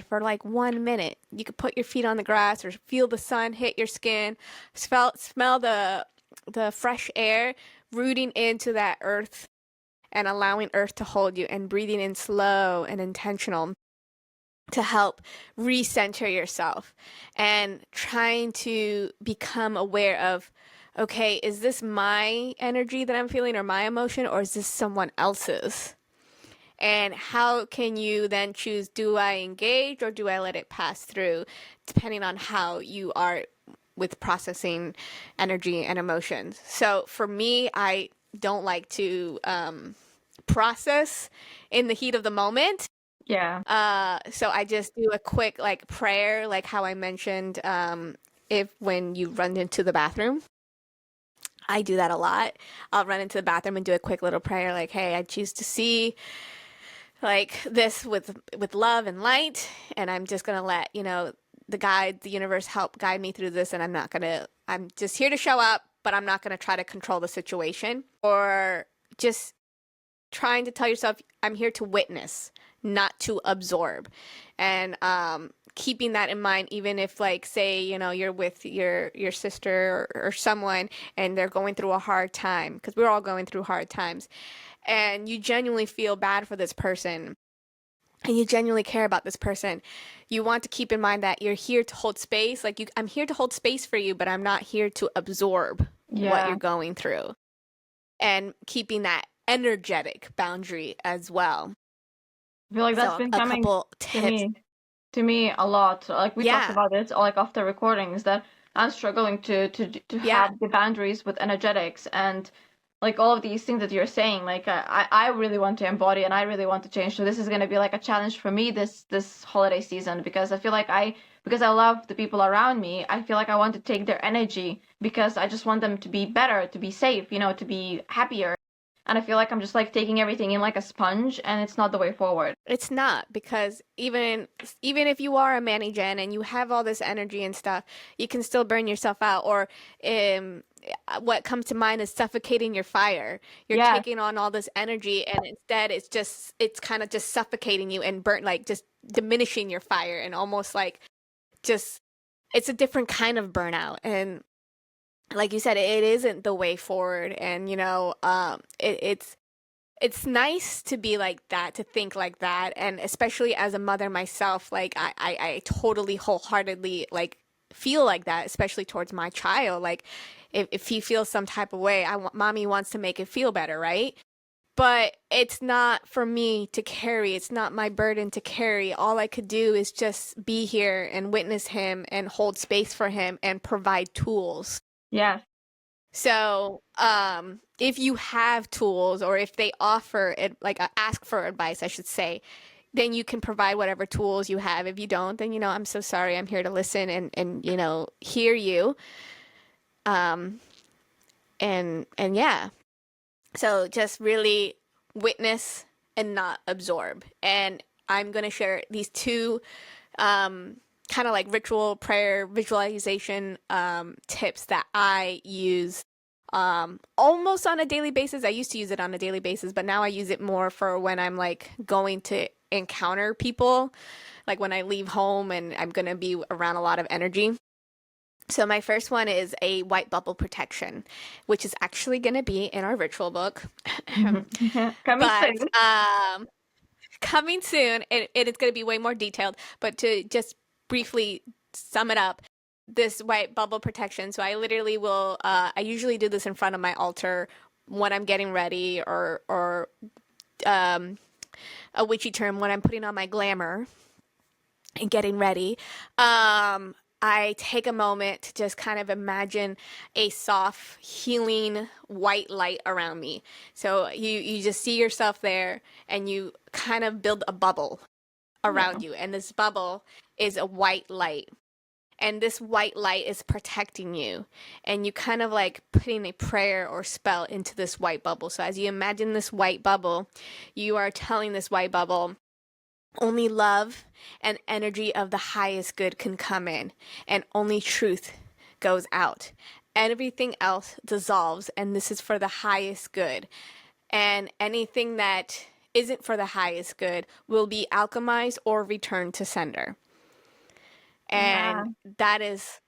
for like 1 minute. You could put your feet on the grass or feel the sun hit your skin, smell the fresh air, rooting into that earth and allowing earth to hold you and breathing in slow and intentional to help recenter yourself and trying to become aware of, okay, is this my energy that I'm feeling or my emotion, or is this someone else's? And how can you then choose, do I engage or do I let it pass through, depending on how you are with processing energy and emotions. So for me, I don't like to process in the heat of the moment. Yeah. So I just do a quick like prayer, like how I mentioned, if when you run into the bathroom, I do that a lot. I'll run into the bathroom and do a quick little prayer, like, "Hey, I choose to see like this with love and light, and I'm just gonna let the universe help guide me through this, and I'm just here to show up, but I'm not gonna try to control the situation or just trying to tell yourself I'm here to witness, not to absorb. And keeping that in mind, even if like say, you're with your sister or someone and they're going through a hard time, because we're all going through hard times, and you genuinely feel bad for this person and you genuinely care about this person, you want to keep in mind that you're here to hold space. Like I'm here to hold space for you, but I'm not here to absorb what Yeah. you're going through. And keeping that energetic boundary as well. I feel like that's So been a coming couple to tips. me a lot. Like we talked Yeah. about it like after recordings that I'm struggling to Yeah. have the boundaries with energetics and like all of these things that you're saying. Like I really want to embody and I really want to change. So this is going to be like a challenge for me this holiday season because I feel like because I love the people around me, I feel like I want to take their energy because I just want them to be better, to be safe, to be happier. And I feel like I'm just like taking everything in like a sponge and it's not the way forward. It's not, because even if you are a Manny Gen and you have all this energy and stuff, you can still burn yourself out. Or um, what comes to mind is suffocating your fire. You're Yes. taking on all this energy, and instead it's kind of just suffocating you and burnt, like just diminishing your fire, and almost like just it's a different kind of burnout. And like you said, it isn't the way forward. And it's nice to be like that, to think like that, and especially as a mother myself, like I totally wholeheartedly like feel like that, especially towards my child. Like if he feels some type of way, mommy wants to make it feel better, right? But it's not for me to carry. It's not my burden to carry. All I could do is just be here and witness him and hold space for him and provide tools. Yes. So, if you have tools, or if they offer it, like ask for advice, I should say, then you can provide whatever tools you have. If you don't, then, I'm so sorry. I'm here to listen and hear you. Um, and yeah. So just really witness and not absorb. And I'm going to share these two, kind of like ritual prayer visualization tips that I use almost on a daily basis. I used to use it on a daily basis, but now I use it more for when I'm like going to encounter people, like when I leave home and I'm going to be around a lot of energy. So my first one is a white bubble protection, which is actually going to be in our ritual book. Coming But soon. coming soon, and it's going to be way more detailed. But to just briefly sum it up, this white bubble protection. So I literally will. I usually do this in front of my altar when I'm getting ready, or um, a witchy term, when I'm putting on my glamour and getting ready. I take a moment to just kind of imagine a soft, healing white light around me. So you just see yourself there and you kind of build a bubble around Yeah. you. And this bubble is a white light. And this white light is protecting you. And you kind of like putting a prayer or spell into this white bubble. So as you imagine this white bubble, you are telling this white bubble, only love and energy of the highest good can come in, and only truth goes out. Everything else dissolves, and this is for the highest good. And anything that isn't for the highest good will be alchemized or returned to sender. Yeah. And that is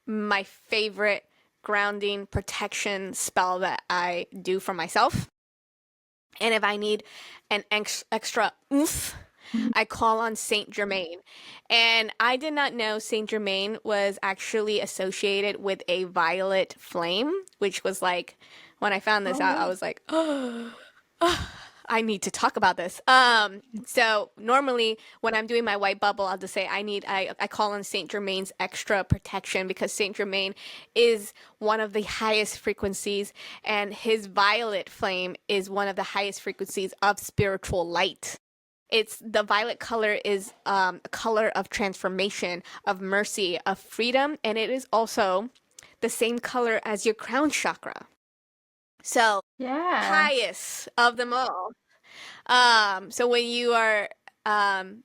my favorite grounding protection spell that I do for myself. And if I need an extra oomph, I call on Saint Germain. And I did not know Saint Germain was actually associated with a violet flame, which was like, when I found this Oh, out, I really? was like, oh, I need to talk about this. So normally when I'm doing my white bubble, I'll just say I call on Saint Germain's extra protection because Saint Germain is one of the highest frequencies, and his violet flame is one of the highest frequencies of spiritual light. It's the violet color is a color of transformation, of mercy, of freedom, and it is also the same color as your crown chakra. So Yeah. highest of them all. So when you are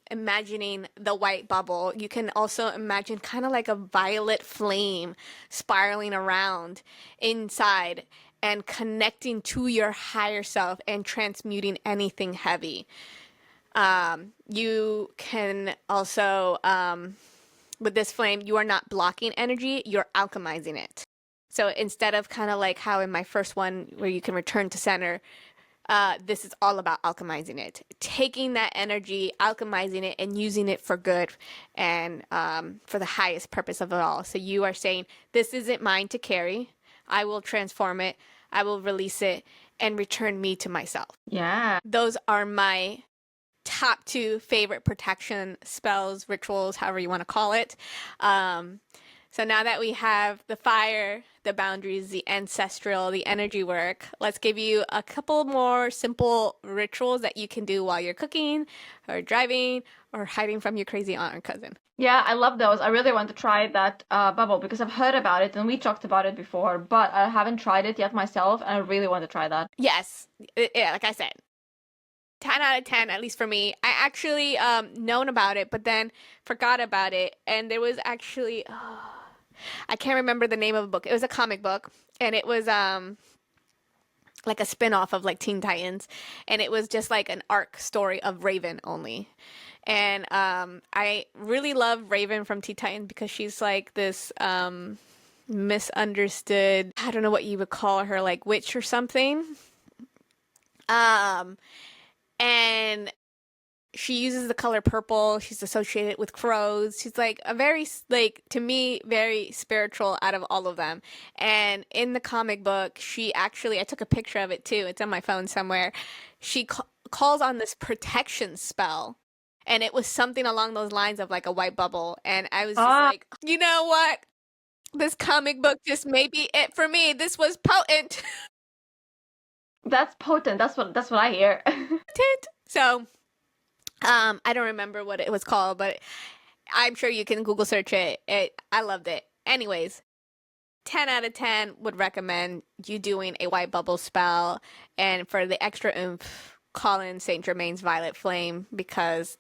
imagining the white bubble, you can also imagine kind of like a violet flame spiraling around inside and connecting to your higher self and transmuting anything heavy. You can also, with this flame, you are not blocking energy, you're alchemizing it. So instead of kind of like how in my first one where you can return to center, this is all about alchemizing it, taking that energy, alchemizing it, and using it for good and for the highest purpose of it all. So you are saying, this isn't mine to carry. I will transform it, I will release it, and return me to myself. Yeah. Those are my top two favorite protection spells, rituals, however you want to call it. Um, so now that we have the fire, the boundaries, the ancestral, the energy work, let's give you a couple more simple rituals that you can do while you're cooking or driving or hiding from your crazy aunt or cousin. Yeah, I love those. I really want to try that bubble because I've heard about it and we talked about it before, but I haven't tried it yet myself, and I really want to try that. Yes, yeah, like I said, 10 out of 10, at least for me. I actually known about it, but then forgot about it. And there was actually, oh, I can't remember the name of a book. It was a comic book, and it was like a spin-off of like Teen Titans, and it was just like an arc story of Raven only. And I really love Raven from Teen Titans because she's like this misunderstood, I don't know what you would call her, like witch or something. Um and she uses the color purple. She's associated with crows. She's like a very, like, to me, very spiritual out of all of them. And in the comic book, she actually, I took a picture of it too. It's on my phone somewhere. She calls on this protection spell. And it was something along those lines of like a white bubble. And I was just Ah, like, you know what? This comic book just may be it for me. This was potent. that's potent. That's what I hear. So, I don't remember what it was called, but I'm sure you can Google search it. I loved it. Anyways, 10 out of 10 would recommend you doing a white bubble spell. And for the extra oomph, call in St. Germain's Violet Flame because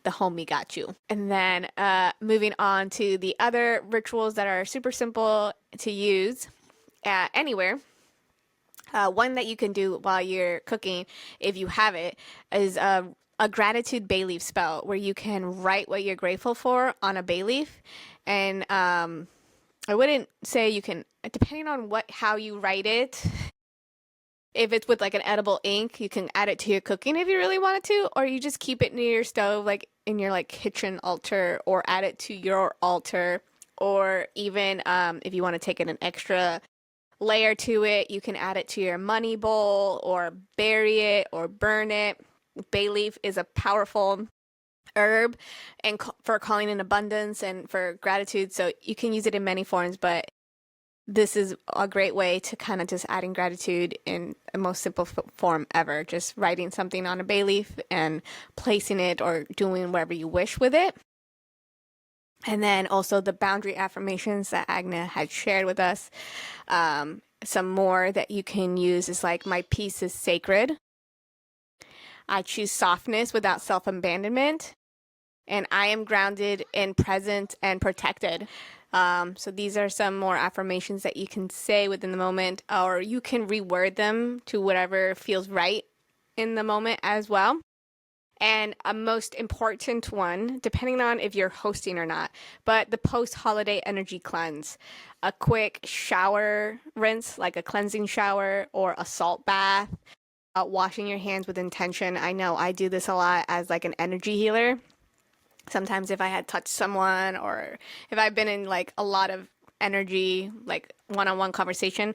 the homie got you. And then moving on to the other rituals that are super simple to use anywhere. One that you can do while you're cooking, if you have it, is a gratitude bay leaf spell where you can write what you're grateful for on a bay leaf. And I wouldn't say you can, depending on how you write it. If it's with like an edible ink, you can add it to your cooking if you really wanted to, or you just keep it near your stove, like in your like kitchen altar, or add it to your altar, or even if you want to take it an extra layer to it, you can add it to your money bowl, or bury it, or burn it. Bay leaf is a powerful herb and for calling in abundance and for gratitude. So you can use it in many forms, but this is a great way to kind of just adding gratitude in the most simple form ever. Just writing something on a bay leaf and placing it or doing whatever you wish with it. And then also the boundary affirmations that Agna had shared with us. Some more that you can use is like, my peace is sacred. I choose softness without self-abandonment. And I am grounded in present and protected. So these are some more affirmations that you can say within the moment, or you can reword them to whatever feels right in the moment as well. And a most important one, depending on if you're hosting or not, but the post-holiday energy cleanse. A quick shower rinse, like a cleansing shower or a salt bath. Washing your hands with intention. I know I do this a lot as like an energy healer. Sometimes if I had touched someone or if I've been in like a lot of energy, like one-on-one conversation, I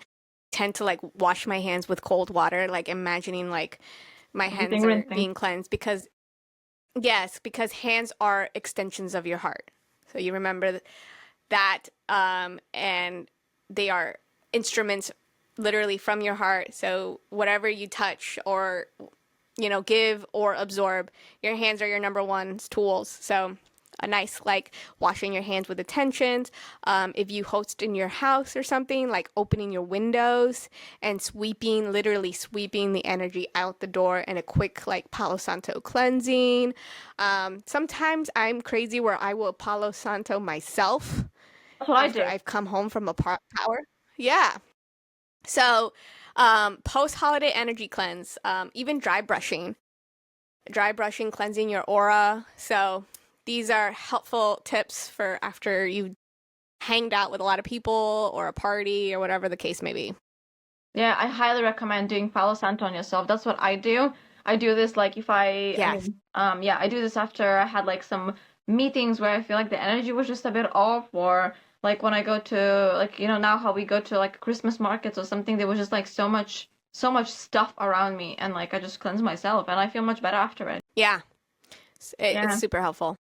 tend to like wash my hands with cold water, like imagining like my hands are rinsing. being cleansed because yes, because hands are extensions of your heart. So you remember that, and they are instruments literally from your heart. So whatever you touch or give or absorb, your hands are your number one tools. So a nice like washing your hands with intentions. If you host in your house or something, like opening your windows and literally sweeping the energy out the door, and a quick like Palo Santo cleansing. Sometimes I'm crazy where I will Palo Santo myself That's what I after do. I've come home from a power. Yeah. So post-holiday energy cleanse, even dry brushing, cleansing your aura. So these are helpful tips for after you hanged out with a lot of people or a party or whatever the case may be. Yeah, I highly recommend doing Palo Santo on yourself. That's what I do. I do this like if I Yes. mean, yeah, I do this after I had like some meetings where I feel like the energy was just a bit off, or like when I go to like, now how we go to like Christmas markets or something, there was just like so much stuff around me, and like I just cleanse myself and I feel much better after it. Yeah. It's Yeah. super helpful.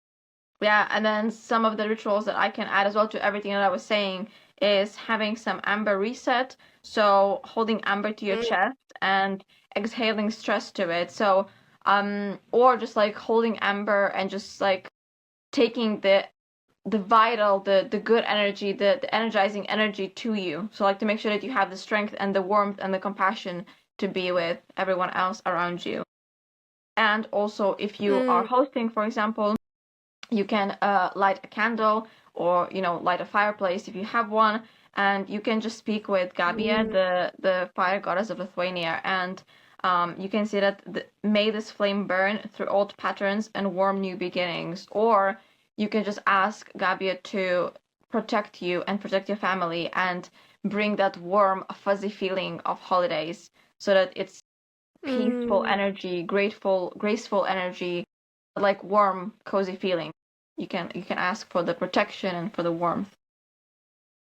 Yeah, and then some of the rituals that I can add as well to everything that I was saying is having some amber reset. So holding amber to your Mm. chest and exhaling stress to it. So, or just like holding amber and just like taking the vital, the good energy, the energizing energy to you. So like to make sure that you have the strength and the warmth and the compassion to be with everyone else around you. And also if you are Mm. hosting, for example, you can light a candle or light a fireplace if you have one, and you can just speak with Gabia, Mm. the fire goddess of Lithuania, and you can say that may this flame burn through old patterns and warm new beginnings. Or you can just ask Gabia to protect you and protect your family and bring that warm fuzzy feeling of holidays, so that it's peaceful Mm. energy, grateful, graceful energy, like warm, cozy feeling. You can ask for the protection and for the warmth.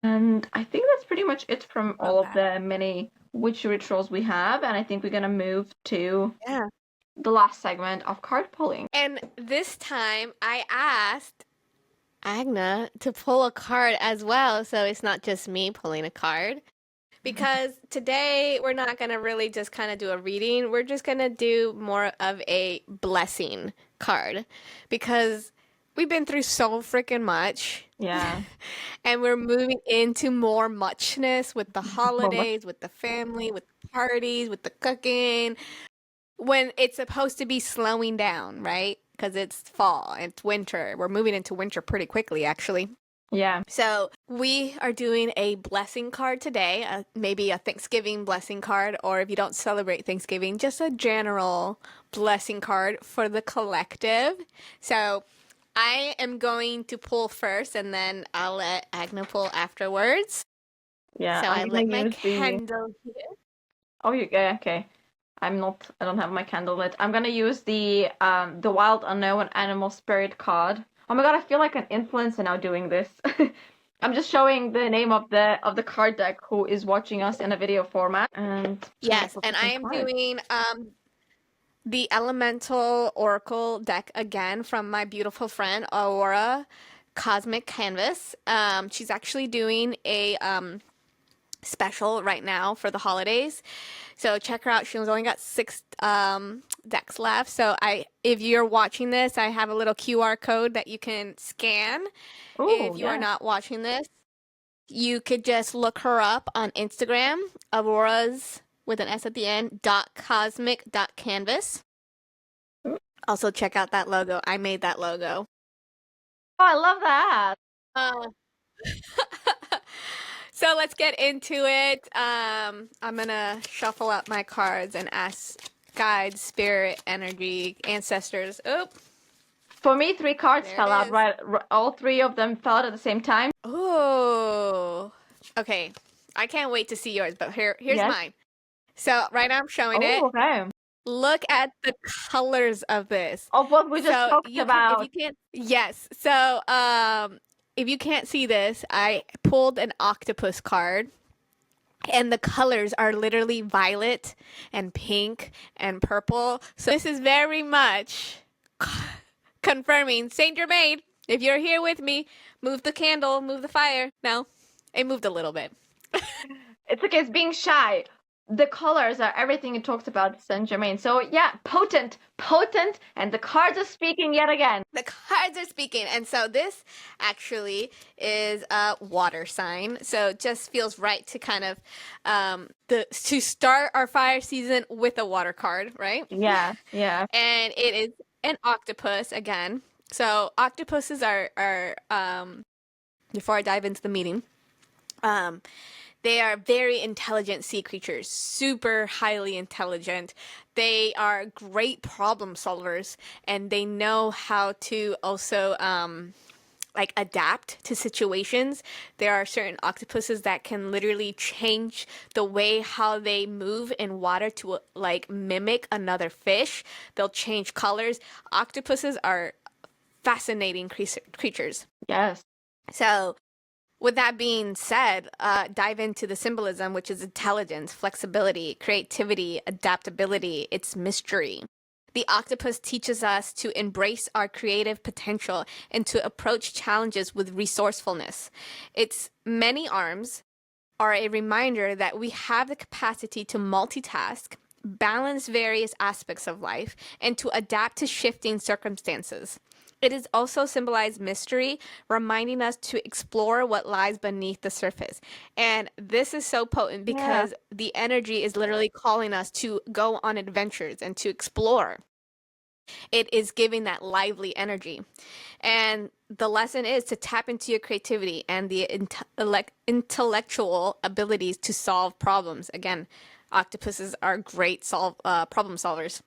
And I think that's pretty much it from Love all of that. the many witch rituals we have. And I think we're gonna move to Yeah. the last segment of card pulling. And this time I asked Agna to pull a card as well, so it's not just me pulling a card. Because today we're not going to really just kind of do a reading. We're just going to do more of a blessing card. Because we've been through so freaking much. Yeah. And we're moving into more muchness with the More much. holidays, with the family, with the parties, with the cooking, when it's supposed to be slowing down, right? Because it's fall, it's winter. We're moving into winter pretty quickly, actually. Yeah. So we are doing a blessing card today, maybe a Thanksgiving blessing card, or if you don't celebrate Thanksgiving, just a general blessing card for the collective. So I am going to pull first, and then I'll let Agna pull afterwards. Yeah. So I'm I gonna lit my use the. candle here. Oh, yeah. Okay. I don't have my candle lit. I'm gonna use the Wild Unknown Animal Spirit card. Oh my god, I feel like an influencer now doing this. I'm just showing the name of the card deck who is watching us in a video format, and just gonna Yes, pull and I some am cards. doing the Elemental Oracle deck again from my beautiful friend Aurora Cosmic Canvas. She's actually doing a special right now for the holidays. So check her out. She's only got six decks left. So if you're watching this, I have a little QR code that you can scan. Oh, If you are yeah. not watching this, you could just look her up on Instagram, Aurora's with an S at the end, .cosmic.canvas. Oh, Also check out that logo. I made that logo. I love that. Uh, so let's get into it. I'm gonna shuffle up my cards and ask guides, spirit, energy, ancestors. Oh, For me, three cards there it fell out, is. right? All three of them fell out at the same time. Oh, okay. I can't wait to see yours, but here's Yes. mine. So right now I'm showing it. Oh, okay. Look at the colors of this. Of what we just So talked you can, if you about. can't, yes. So if you can't see this, I pulled an octopus card, and the colors are literally violet and pink and purple. So this is very much confirming Saint Germain. If you're here with me, move the candle, move the fire. No, it moved a little bit. It's okay, it's being shy. The colors are everything you talked about, Saint Germain. So yeah, potent, potent, and the cards are speaking yet again. The cards are speaking. And so this actually is a water sign. So it just feels right to kind of to start our fire season with a water card, right? Yeah, yeah. And it is an octopus again. So octopuses are before I dive into the meeting, um they are very intelligent sea creatures, super highly intelligent. They are great problem solvers, and they know how to also like adapt to situations. There are certain octopuses that can literally change the way how they move in water to like mimic another fish. They'll change colors. Octopuses are fascinating creatures. Yes. So with that being said, dive into the symbolism, which is intelligence, flexibility, creativity, adaptability. It's mystery. The octopus teaches us to embrace our creative potential and to approach challenges with resourcefulness. Its many arms are a reminder that we have the capacity to multitask, balance various aspects of life, and to adapt to shifting circumstances. It is also symbolized mystery, reminding us to explore what lies beneath the surface. And this is so potent Yeah. because the energy is literally calling us to go on adventures and to explore. It is giving that lively energy. And the lesson is to tap into your creativity and the intellectual abilities to solve problems. Again, octopuses are great problem solvers.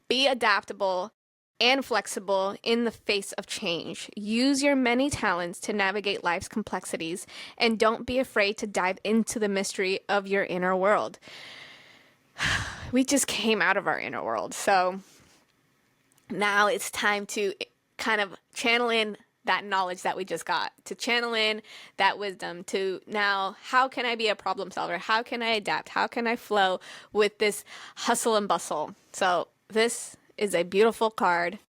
Be adaptable and flexible in the face of change. Use your many talents to navigate life's complexities, and don't be afraid to dive into the mystery of your inner world. We just came out of our inner world, so now it's time to kind of channel in that knowledge that we just got, to channel in that wisdom, to now, how can I be a problem solver? How can I adapt? How can I flow with this hustle and bustle? So this is a beautiful card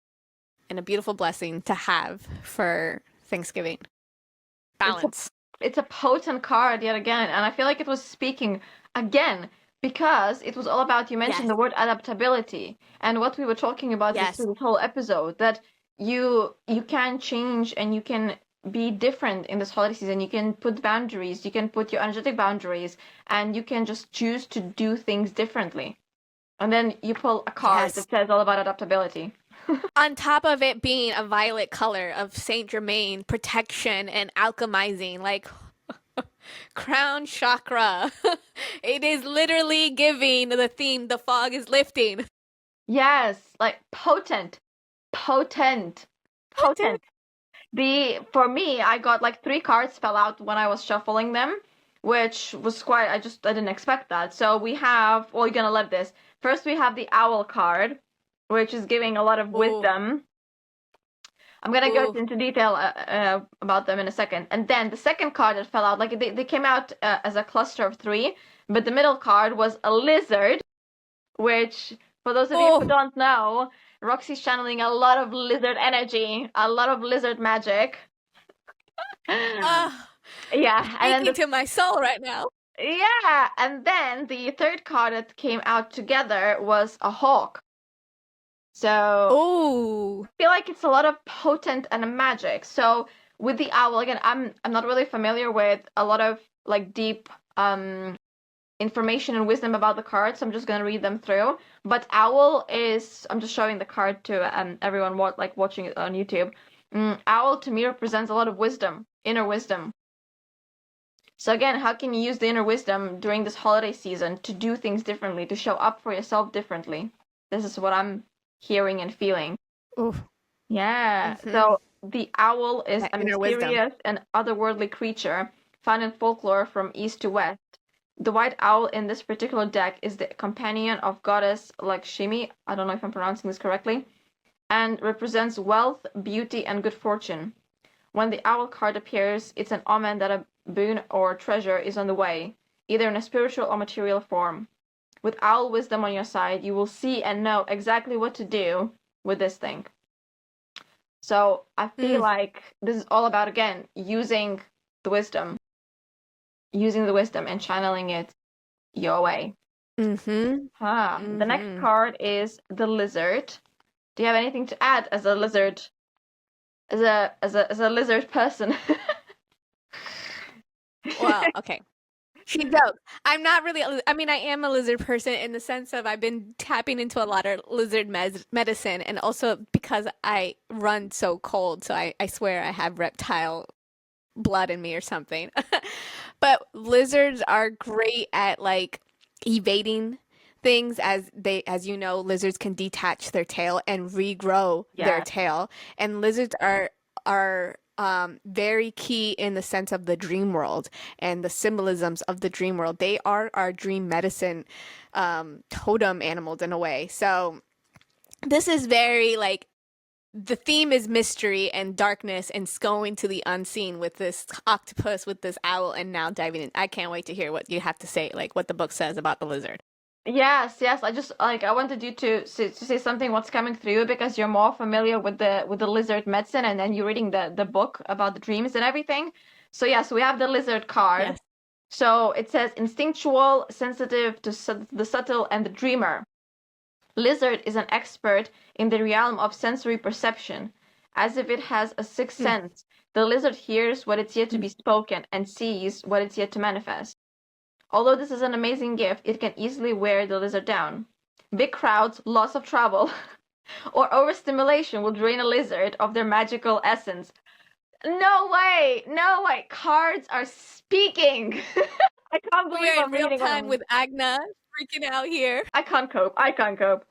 and a beautiful blessing to have for Thanksgiving. It's a Balance. it's a potent card yet again, and I feel like it was speaking again because it was all about, you mentioned Yes. the word adaptability and what we were talking about Yes. this whole episode, that you can change and you can be different in this holiday season. You can put boundaries, you can put your energetic boundaries, and you can just choose to do things differently. And then you pull a card Yes. that says all about adaptability. On top of it being a violet color of Saint Germain, protection and alchemizing, like crown chakra. It is literally giving the theme, the fog is lifting. Yes, like potent, potent, potent. For me, I got like three cards fell out when I was shuffling them, which was quite, I didn't expect that. So we have, well, you're gonna love this. First, we have the owl card, which is giving a lot of Ooh, wisdom. I'm gonna go ooh, into detail about them in a second. And then the second card that fell out, like they came out as a cluster of three, but the middle card was a lizard, which For those of you who Oh, don't know, Roxy's channeling a lot of lizard energy, a lot of lizard magic. ah, Yeah, and then speaking to my soul right now. the third card that came out together was a hawk. So Oh, I feel like it's a lot of potent and magic. So with the owl, again, I'm not really familiar with a lot of like deep information and wisdom about the cards. So I'm just gonna read them through. But owl is I'm just showing the card to everyone watching it on YouTube. Owl to me represents a lot of wisdom, inner wisdom. So again, how can you use the inner wisdom during this holiday season to do things differently, to show up for yourself differently? This is what I'm hearing and feeling. oh, Yeah. mm-hmm. So the owl is That a inner wisdom. mysterious and otherworldly creature found in folklore from east to west. The white owl in this particular deck is the companion of goddess Lakshmi. I don't know if I'm pronouncing this correctly, and represents wealth, beauty, and good fortune. When the owl card appears, it's an omen that a boon or treasure is on the way, either in a spiritual or material form. With owl wisdom on your side, you will see and know exactly what to do with this thing. So I feel Mm, like this is all about, again, using the wisdom and channeling it your way. mm-hmm. The next Mm-hmm. card is the lizard. Do you have anything to add as a lizard, as a lizard person? Well, okay. She jokes. I'm not really. I mean, I am a lizard person in the sense of I've been tapping into a lot of lizard medicine, and also because I run so cold, so I swear I have reptile blood in me or something. But lizards are great at like evading things as you know, lizards can detach their tail and regrow their Yeah. tail. And lizards are very key in the sense of the dream world and the symbolisms of the dream world. They are our dream medicine totem animals in a way. So this is very like the theme is mystery and darkness and going to the unseen with this octopus, with this owl, and now diving in. I can't wait to hear what you have to say, like what the book says about the lizard. Yes, yes. I wanted you to say something what's coming through because you're more familiar with the lizard medicine and then you're reading the book about the dreams and everything. So yes, we have the lizard card. Yes. So it says instinctual, sensitive to the subtle and the dreamer. Lizard is an expert in the realm of sensory perception. As if it has a sixth Mm, sense, the lizard hears what is yet to mm. be spoken and sees what is yet to manifest. Although this is an amazing gift, it can easily wear the lizard down. Big crowds, lots of travel, or overstimulation will drain a lizard of their magical essence. No way! No way! Cards are speaking! I can't We believe are in I'm real reading time one. with Agna freaking out here. I can't cope. I can't cope.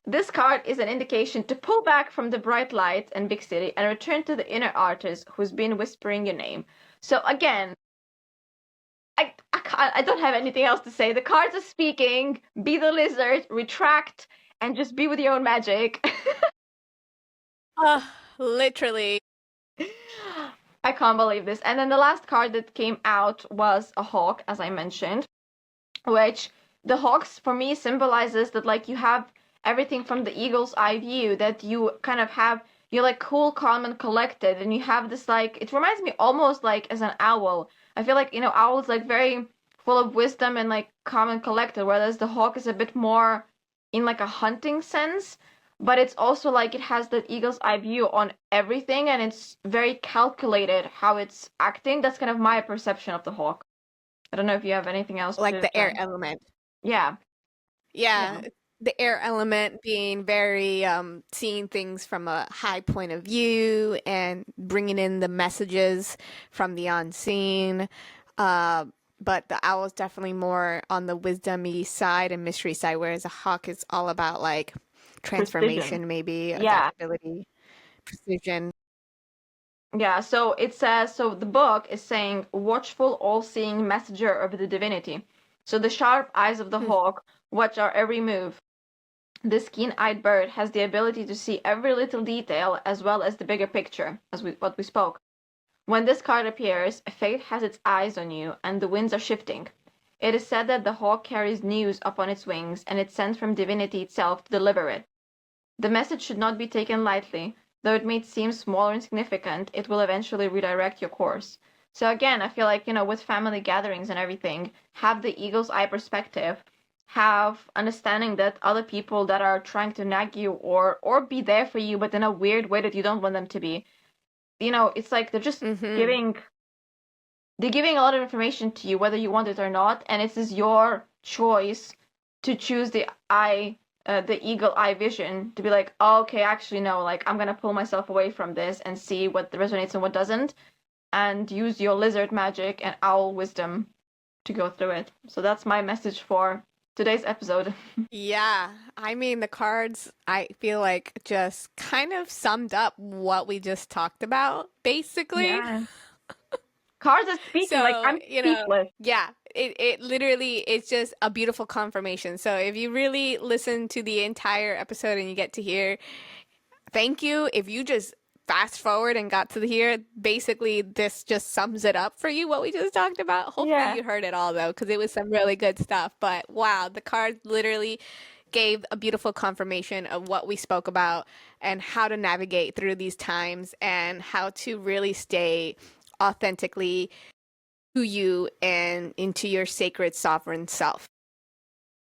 This card is an indication to pull back from the bright lights and big city and return to the inner artist who's been whispering your name. So again, I don't have anything else to say. The cards are speaking. Be the lizard, retract, and just be with your own magic. Literally. I can't believe this. And then the last card that came out was a hawk, as I mentioned, which the hawks for me symbolizes that like you have everything from the eagle's eye view, that you kind of have you're like cool, calm, and collected, and you have this like it reminds me almost like as an owl. I feel like owls like very full of wisdom and like calm and collected, whereas the hawk is a bit more in like a hunting sense. But it's also like it has the eagle's eye view on everything, and it's very calculated how it's acting. That's kind of my perception of the hawk. I don't know if you have anything else Like to the air element. yeah. Yeah, Yeah. the air element being very seeing things from a high point of view and bringing in the messages from the unseen. Uh, but the owl is definitely more on the wisdomy side and mystery side, whereas a hawk is all about like Precision. transformation, maybe Yeah. adaptability, precision. Yeah. So it says, so the book is saying watchful, all-seeing messenger of the divinity. So the sharp eyes of the Hmm. hawk watch our every move. This keen-eyed bird has the ability to see every little detail as well as the bigger picture, as what we spoke. When this card appears, fate has its eyes on you and the winds are shifting. It is said that the hawk carries news upon its wings, and it's sent from divinity itself to deliver it. The message should not be taken lightly. Though it may seem small or insignificant, it will eventually redirect your course. So again, I feel like, with family gatherings and everything, have the eagle's eye perspective, have understanding that other people that are trying to nag you or be there for you, but in a weird way that you don't want them to be. It's like Mm-hmm. they're giving a lot of information to you, whether you want it or not, and it is your choice to choose the eagle eye vision to be like, oh, okay, actually no, like I'm gonna pull myself away from this and see what resonates and what doesn't, and use your lizard magic and owl wisdom to go through it. So that's my message for today's episode. Yeah, I mean, the cards, I feel like just kind of summed up what we just talked about, basically. Yeah. Cards are speaking, like So, I'm speechless. yeah, it literally is just a beautiful confirmation. So, if you really listen to the entire episode and you get to hear, thank you. If you just fast forward and got to here, basically, this just sums it up for you, what we just talked about. Hopefully, Yeah. you heard it all, though, because it was some really good stuff. But wow, the cards literally gave a beautiful confirmation of what we spoke about and how to navigate through these times and how to really stay authentically to you and into your sacred sovereign self.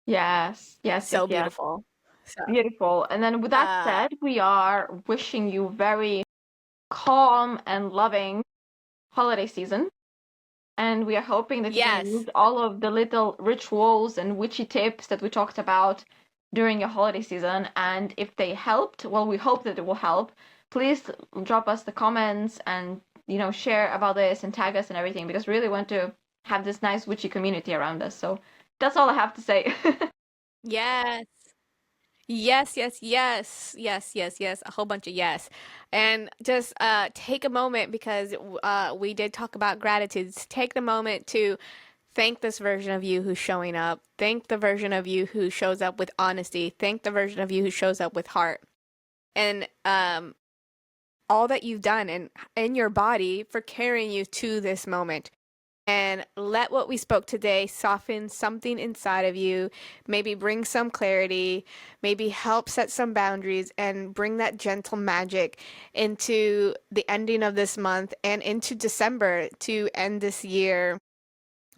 Yes. Yes, yes, So yes. beautiful. So, Beautiful. And then with that uh, said, we are wishing you very calm and loving holiday season. And we are hoping that you can use yes. all of the little rituals and witchy tips that we talked about during your holiday season. And if they helped, well, we hope that it will help. Please drop us the comments and, share about this and tag us and everything because we really want to have this nice witchy community around us. So that's all I have to say. Yes. Yes, yes, yes, yes, yes, yes, a whole bunch of yes. And just take a moment because we did talk about gratitudes. Take the moment to thank this version of you who's showing up. Thank the version of you who shows up with honesty. Thank the version of you who shows up with heart. And all that you've done and in your body for carrying you to this moment. And let what we spoke today soften something inside of you, maybe bring some clarity, maybe help set some boundaries and bring that gentle magic into the ending of this month and into December to end this year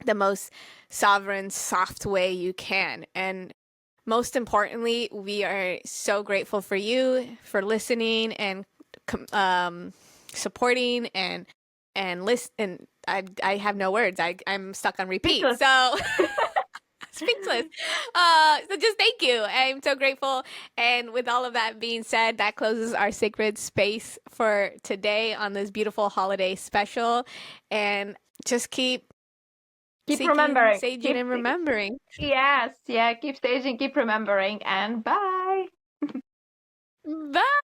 the most sovereign, soft way you can. And most importantly, we are so grateful for you for listening and supporting and listen. And I have no words. I'm stuck on repeat. Speechless. So speechless. So just thank you. I'm so grateful. And with all of that being said, that closes our sacred space for today on this beautiful holiday special. And just keep Keep seeking, remembering. saging, and remembering. Yes, yeah, keep staging, keep remembering, and bye. Bye.